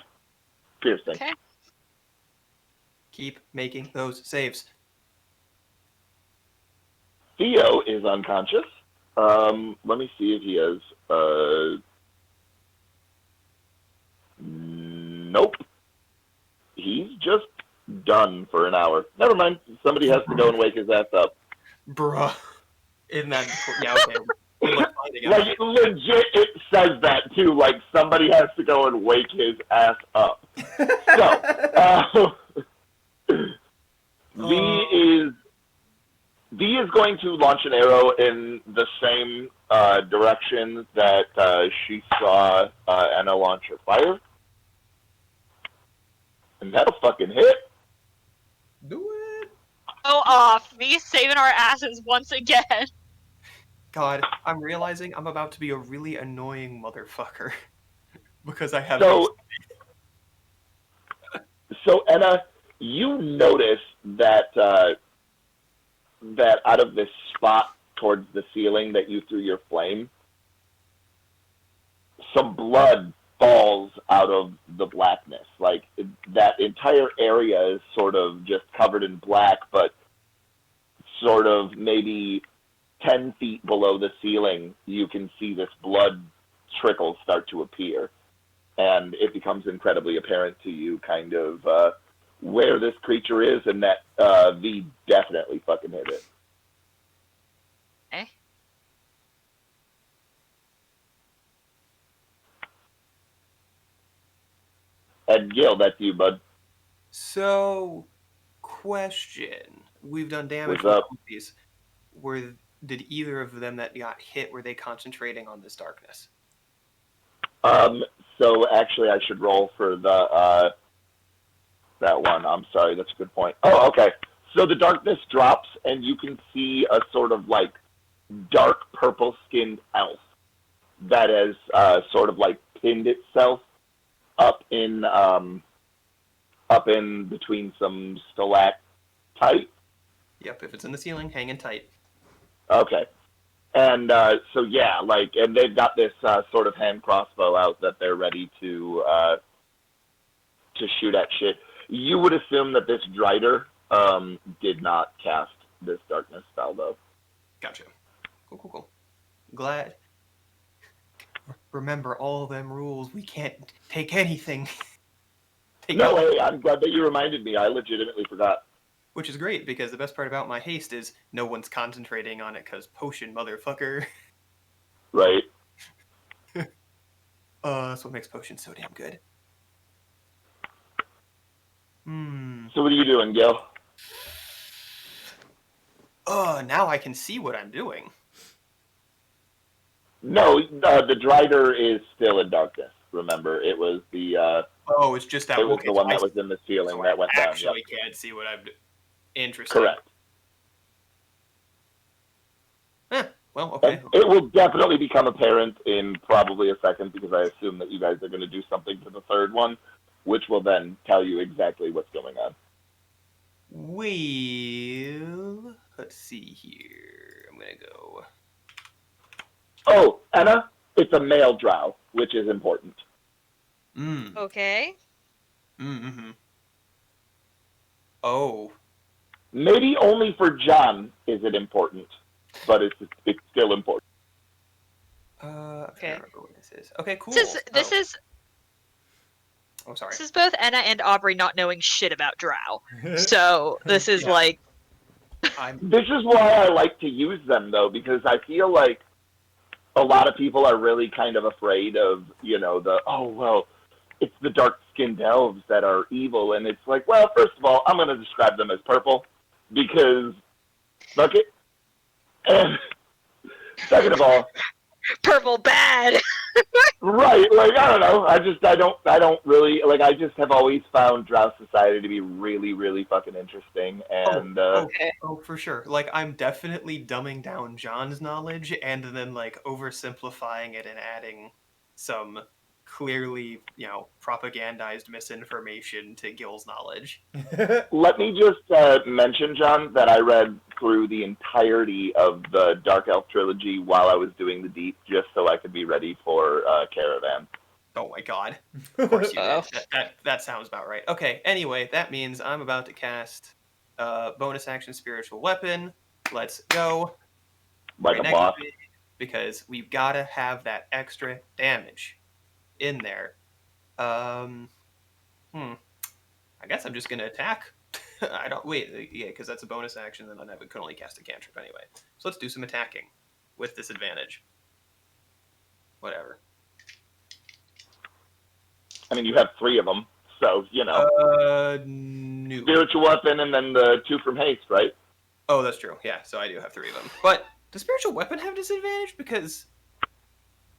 D: Piercing.
C: Okay.
A: Keep making those saves.
D: Theo is unconscious. Let me see if he has... Nope. He's just done for an hour. Never mind. Somebody has to go and wake his ass up.
A: Bruh. Isn't that... Yeah, okay. Good luck finding him.
D: Like, legit, it says that, too. Like, somebody has to go and wake his ass up. So, V is going to launch an arrow in the same direction that she saw Anna launch her fire. And that'll fucking hit.
A: Do it.
C: Go off. Me saving our asses once again.
A: God, I'm realizing I'm about to be a really annoying motherfucker. Because I have
D: So Anna, you notice that that out of this spot towards the ceiling that you threw your flame, some blood falls out of the blackness. Like, that entire area is sort of just covered in black, but sort of maybe 10 feet below the ceiling, you can see this blood trickle start to appear. And it becomes incredibly apparent to you kind of where this creature is, and that V definitely fucking hit it.
C: Okay.
D: And Gil, that's you, bud.
A: So, question. We've done damage
D: What's
A: with
D: up?
A: these. Did either of them that got hit, were they concentrating on this darkness?
D: So actually, I should roll for the that one. I'm sorry, that's a good point. Oh, okay. So the darkness drops, and you can see a sort of like dark purple-skinned elf that has sort of like pinned itself up in between some stalactites.
A: Yep, if it's in the ceiling, hanging tight.
D: Okay. And so yeah, like, and they've got this sort of hand crossbow out that they're ready to shoot at shit. You would assume that this Drider did not cast this darkness spell, though.
A: Gotcha. Cool. Glad. Remember all them rules. We can't take anything.
D: No, hey, I'm glad that you reminded me. I legitimately forgot.
A: Which is great, because the best part about my haste is no one's concentrating on it, because potion, motherfucker.
D: Right.
A: That's what makes potions so damn good.
D: So what are you doing, Gil?
A: Now I can see what I'm doing.
D: No, the Drider is still in darkness. Remember, it was the
A: Oh, it's just that.
D: it was
A: Okay,
D: the one that was in the ceiling
A: so
D: that went down.
A: actually
D: Yep.
A: can't see what I'm doing. Interesting.
D: Correct.
A: Well, okay.
D: It will definitely become apparent in probably a second, because I assume that you guys are going to do something to the third one, which will then tell you exactly what's going on.
A: Well, let's see here. I'm gonna go.
D: Oh, Anna, it's a male drow, which is important.
C: Okay.
A: Mm-hmm. Oh.
D: Maybe only for John is it important, but it's still important.
A: I'm trying
C: Okay.
A: to remember what this is. Okay, cool.
C: This
A: So-
C: is
A: Oh, sorry.
C: this is both Anna and Aubrey not knowing shit about Drow. So this is
A: Yeah.
C: like
D: This is why I like to use them, though, because I feel like a lot of people are really kind of afraid of, it's the dark-skinned elves that are evil, and it's like, well, first of all, I'm going to describe them as purple, because, fuck it. And second of all,
C: purple bad.
D: right, like, I don't know, I don't really, like, I just have always found Drow Society to be really, really fucking interesting, and,
C: Okay.
A: Oh, for sure. Like, I'm definitely dumbing down John's knowledge and then, like, oversimplifying it and adding some clearly, propagandized misinformation to Gil's knowledge.
D: let me just mention, John, that I read through the entirety of the Dark Elf trilogy while I was doing the Deep, just so I could be ready for Caravan.
A: Oh my god. Of course you
C: Oh.
A: did. That sounds about right. Okay, anyway, that means I'm about to cast bonus action spiritual weapon. Let's go.
D: Like
A: Right
D: a
A: next
D: boss.
A: to it, because we've got to have that extra damage in there. I guess I'm just gonna attack. I don't wait, yeah, because that's a bonus action, and then I could only cast a cantrip anyway. So let's do some attacking with disadvantage. Whatever.
D: I mean, you have 3 of them, so,
A: No.
D: Spiritual weapon and then the 2 from haste, right?
A: Oh, that's true. Yeah, so I do have 3 of them. But does spiritual weapon have disadvantage? Because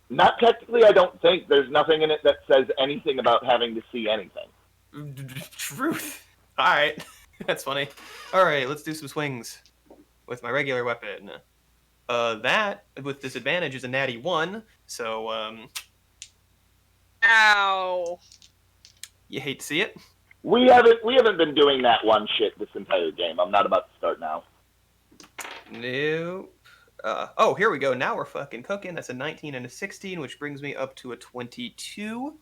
D: Not technically, I don't think. There's nothing in it that says anything about having to see anything.
A: truth. All right, that's funny. All right, let's do some swings with my regular weapon. That with disadvantage is a natty 1. So
C: Ow.
A: you hate to see it.
D: We haven't been doing that one shit this entire game. I'm not about to start now.
A: Nope. Oh, here we go. Now we're fucking cooking. That's a 19 and a 16, which brings me up to a 22.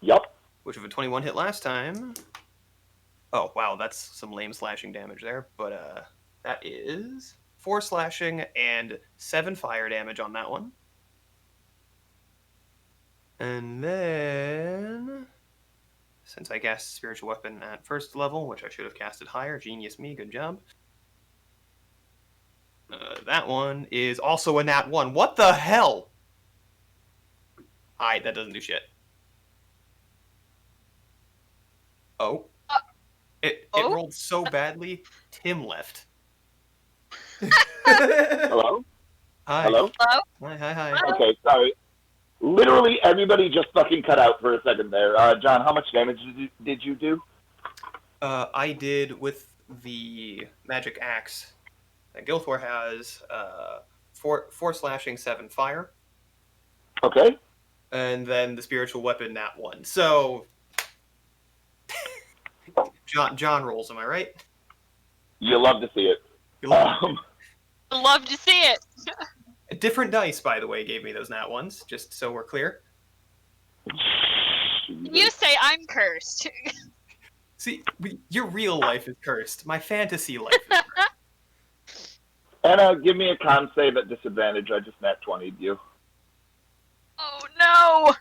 D: Yup.
A: Which of a 21 hit last time. Oh, wow, that's some lame slashing damage there. But that is 4 slashing and 7 fire damage on that one. And then, since I cast spiritual weapon at first level, which I should have casted higher, genius me, good job. That one is also a nat 1. What the hell? Alright, that doesn't do shit. Oh. It
C: Oh?
A: rolled so badly, Tim left.
D: Hello?
A: Hi.
D: Hello?
C: Hello?
A: Hi.
D: Okay, sorry. Literally everybody just fucking cut out for a second there. John, how much damage did you do?
A: I did with the magic axe that Gilthor has 4 slashing, 7 fire,
D: Okay.
A: and then the spiritual weapon nat 1. So John rolls, am I right?
D: You love to see it.
A: You love-
C: Love to see it.
A: Different dice, by the way, gave me those nat 1s, just so we're clear.
C: You say I'm cursed.
A: See, your real life is cursed. My fantasy life is cursed.
D: Anna, give me a con save at disadvantage. I just nat 20'd you.
C: Oh no!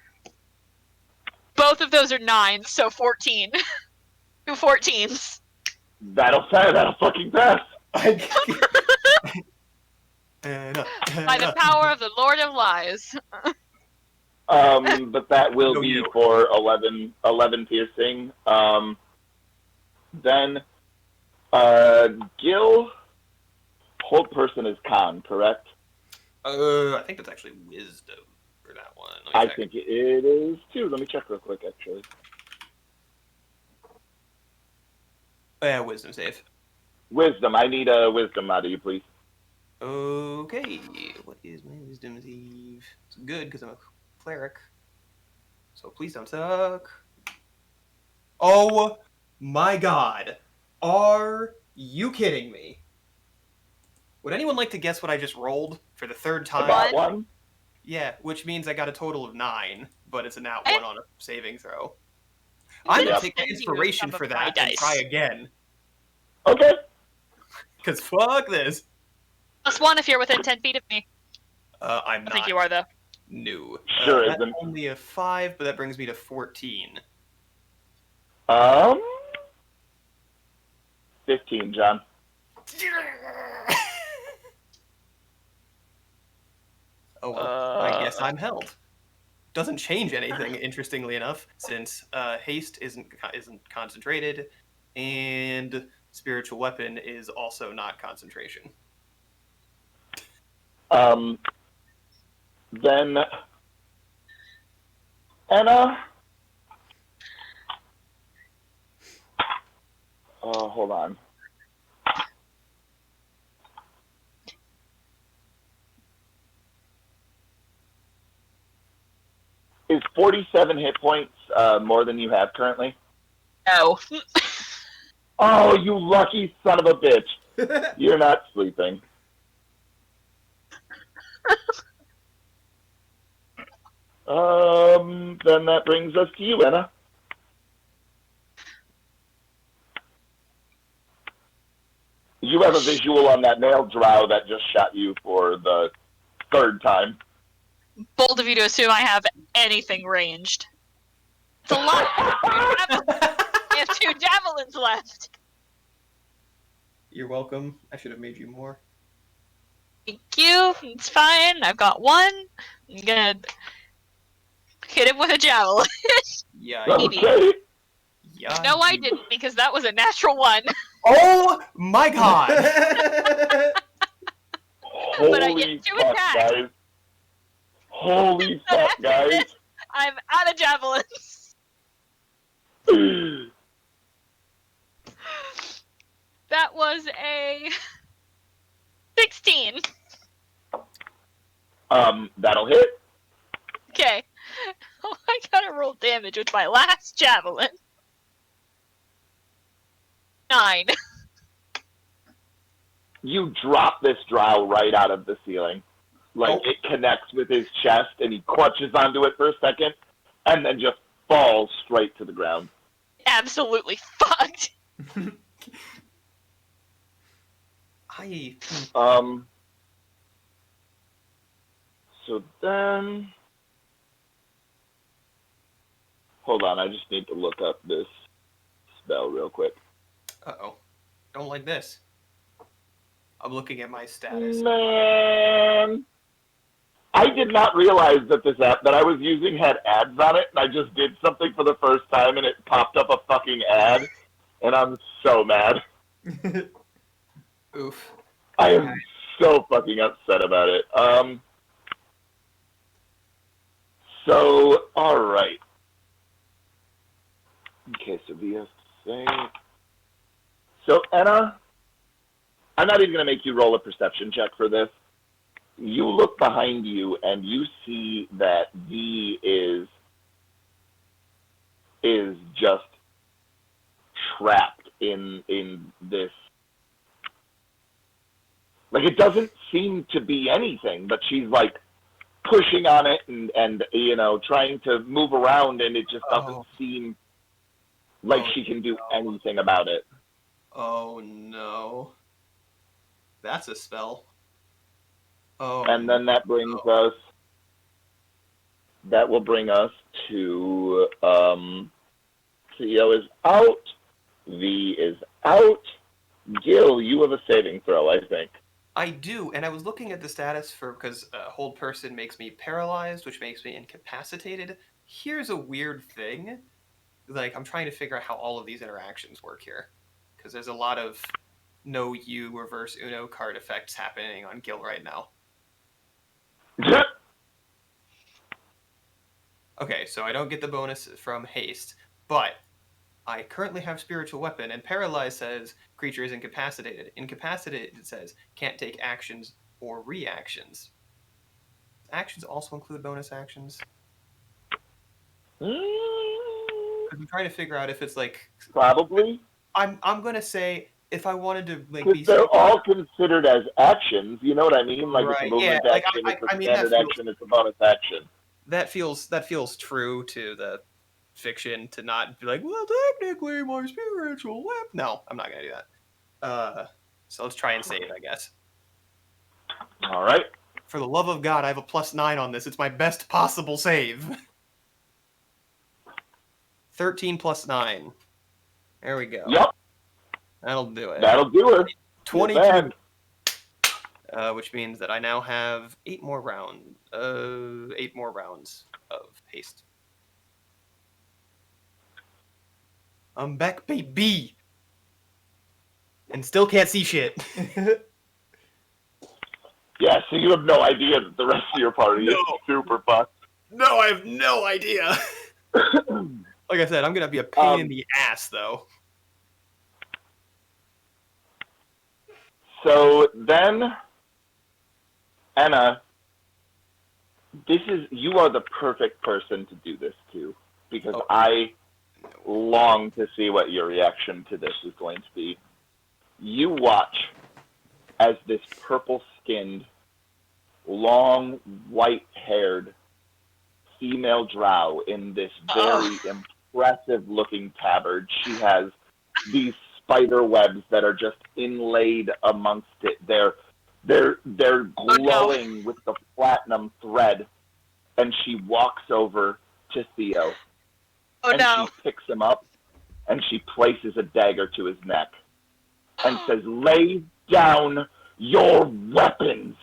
C: Both of those are 9s, so 14. 2 14s.
D: That'll fucking pass.
C: By the power of the Lord of Lies.
D: But that will
A: No,
D: be
A: you.
D: for 11 piercing. Then, Gil, hold person is con, correct?
A: I think that's actually wisdom for that one. Let me
D: I
A: check.
D: think it is too. Let me check real quick, actually.
A: Yeah, wisdom save.
D: Wisdom. I need a wisdom out of you, please.
A: Okay, what is my wisdom save? It's good because I'm a cleric. So please don't suck. Oh my god. Are you kidding me? Would anyone like to guess what I just rolled for the 3rd time?
D: About one?
A: Yeah, which means I got a total of 9, but it's a nat
C: Eh?
A: 1 on a saving throw. I'm
D: Yeah.
A: gonna take
C: Send you
A: inspiration
C: some
A: for
C: of my
A: that and
C: dice.
A: try again.
D: Okay.
A: Because fuck this.
C: +1 if you're within 10 feet of me.
A: I'm
C: I
A: not
C: think you are, though.
A: new.
D: Sure
A: That's
D: isn't.
A: only a 5, but that brings me to 14.
D: 15, John.
A: Oh well, I guess I'm held. Doesn't change anything, interestingly enough, since haste isn't concentrated, and spiritual weapon is also not concentration.
D: Then Anna. Hold on. Is 47 hit points more than you have currently?
C: No.
D: Oh, you lucky son of a bitch. You're not sleeping. Then that brings us to you, Anna. You have a visual on that male drow that just shot you for the third time.
C: Bold of you to assume I have anything ranged. It's a lot. I have 2 javelins left.
A: You're welcome. I should have made you more.
C: Thank you. It's fine. I've got 1. I'm gonna hit him with a javelin.
A: Yeah.
D: Okay.
A: Yeah.
C: No, I didn't, because that was a natural 1.
A: Oh my god!
C: But I get
D: Holy
C: 2
D: fuck,
C: attacks.
D: guys. Holy fuck,
C: After
D: guys.
C: this, I'm out of javelins. That was a 16.
D: That'll hit.
C: Okay. Oh, I gotta roll damage with my last javelin. 9.
D: You drop this drow right out of the ceiling. Like,
A: Oh.
D: it connects with his chest, and he clutches onto it for a second, and then just falls straight to the ground.
C: Absolutely fucked.
A: I.
D: So then... Hold on, I just need to look up this spell real quick.
A: Uh-oh. Don't like this. I'm looking at my status.
D: Man... I did not realize that this app that I was using had ads on it, and I just did something for the first time, and it popped up a fucking ad, and I'm so mad.
A: Oof.
D: I am so fucking upset about it. So, alright. Okay, so VS thing. So, Anna, I'm not even going to make you roll a perception check for this. You look behind you and you see that V is just trapped in this. Like, it doesn't seem to be anything, but she's like pushing on it and you know, trying to move around, and it just doesn't seem like she can do anything about it.
A: Oh no. That's a spell. Oh.
D: And then that brings us. That will bring us to CEO is out. V is out. Gil, you have a saving throw, I think.
A: I do, and I was looking at the status for because hold person makes me paralyzed, which makes me incapacitated. Here's a weird thing. Like, I'm trying to figure out how all of these interactions work here, because there's a lot of no you reverse Uno card effects happening on Gil right now. Okay, so I don't get the bonus from haste, but I currently have spiritual weapon, and paralyzed says creature is incapacitated. Incapacitated says can't take actions or reactions. Actions also include bonus actions. I'm trying to figure out if it's like
D: Probably.
A: I'm gonna say if I wanted to like
D: Because
A: be
D: they're all considered as actions, you know what I mean? Like, it's a
A: right,
D: movement
A: yeah, like
D: action, it's a
A: I mean that
D: standard action, it's a bonus action.
A: that feels true to the fiction to not be like, well, technically my spiritual weapon. No, I'm not gonna do that. So let's try and save, I guess.
D: All right.
A: For the love of God, I have a +9 on this. It's my best possible save. 13 plus 9. There we go.
D: Yep,
A: That'll do it.
D: that'll do it.
A: 22. Which means that I now have 8 more rounds of haste. I'm back, baby! And still can't see shit.
D: Yeah, so you have no idea that the rest of your party is super fucked.
A: No, I have no idea. Like I said, I'm gonna be a pain in the ass, though.
D: So then, Anna, you are the perfect person to do this to, because I long to see what your reaction to this is going to be. You watch as this purple-skinned, long, white-haired female drow in this very impressive-looking tabard. She has these spider webs that are just inlaid amongst it. They're glowing with the platinum thread, and she walks over to Theo. She picks him up, and she places a dagger to his neck, and says, "Lay down your weapons."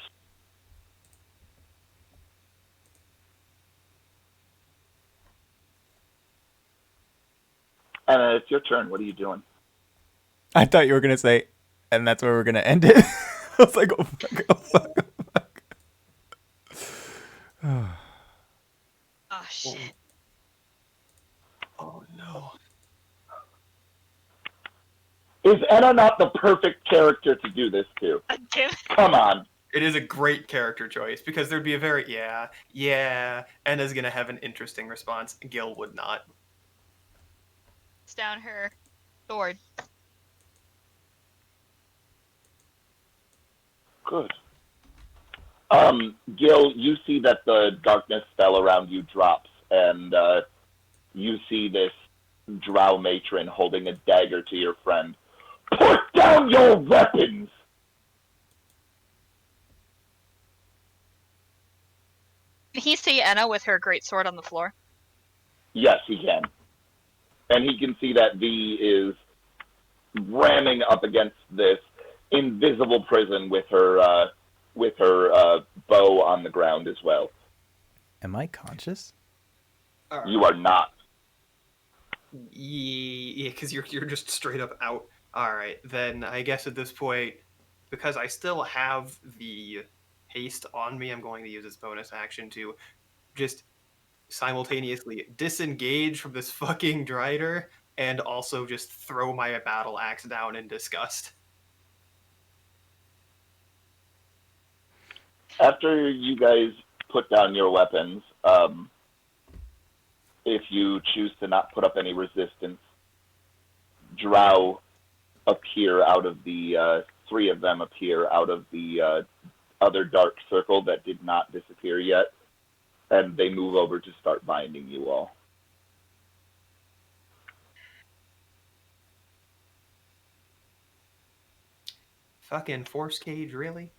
D: And it's your turn. What are you doing?
B: I thought you were gonna say, and that's where we're gonna end it. I was like, oh fuck, oh fuck, oh fuck.
C: Oh shit.
A: Oh no.
D: Is Anna not the perfect character to do this to? Come on.
A: It is a great character choice, because there'd be a very, yeah, Anna's gonna have an interesting response. Gil would not.
C: It's down her sword.
D: Good. Gil, you see that the darkness spell around you drops, and you see this drow matron holding a dagger to your friend. Put down your weapons!
C: Can he see Enna with her great sword on the floor?
D: Yes, he can. And he can see that V is ramming up against this invisible prison with her bow on the ground as well.
B: Am I conscious?
D: You are not.
A: Yeah, because you're just straight up out. All right, then I guess at this point, because I still have the haste on me, I'm going to use this bonus action to just simultaneously disengage from this fucking Drider and also just throw my battle axe down in disgust.
D: After you guys put down your weapons, if you choose to not put up any resistance, drow appear out of the, 3 of them appear out of the other dark circle that did not disappear yet, and they move over to start binding you all.
A: Fucking force cage, really?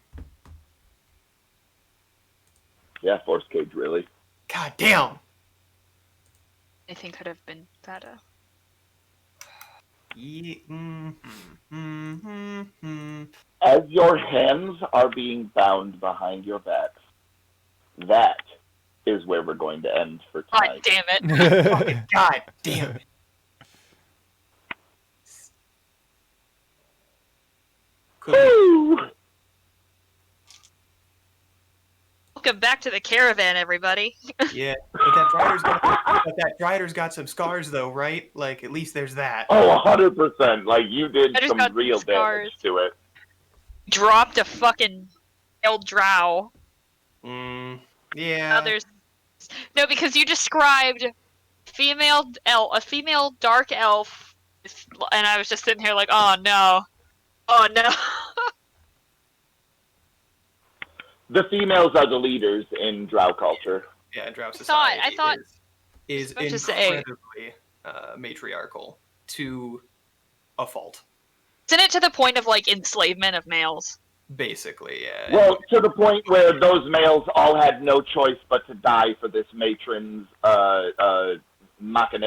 D: Yeah, force cage, really.
A: God damn!
C: Anything could have been better.
A: Yeah,
D: As your hands are being bound behind your backs, that is where we're going to end for
C: God
D: tonight.
C: damn it.
A: Fucking God damn it.
D: Woo!
C: Welcome back to the caravan, everybody.
A: Yeah, but that Drider's got some scars though, right? Like at least there's that.
D: Oh, 100%. Like, you did
C: I just
D: some
C: got
D: real
C: scars.
D: damage to it.
C: Dropped a fucking old drow.
A: Yeah.
C: Now there's no, because you described a female dark elf, and I was just sitting here like, oh no.
D: The females are the leaders in drow culture.
A: Yeah, Drow society
C: I thought
A: is
C: I was about to say.
A: incredibly matriarchal to a fault.
C: Isn't it to the point of like enslavement of males?
A: Basically, yeah.
D: Well, to the point where those males all had no choice but to die for this matron's machination.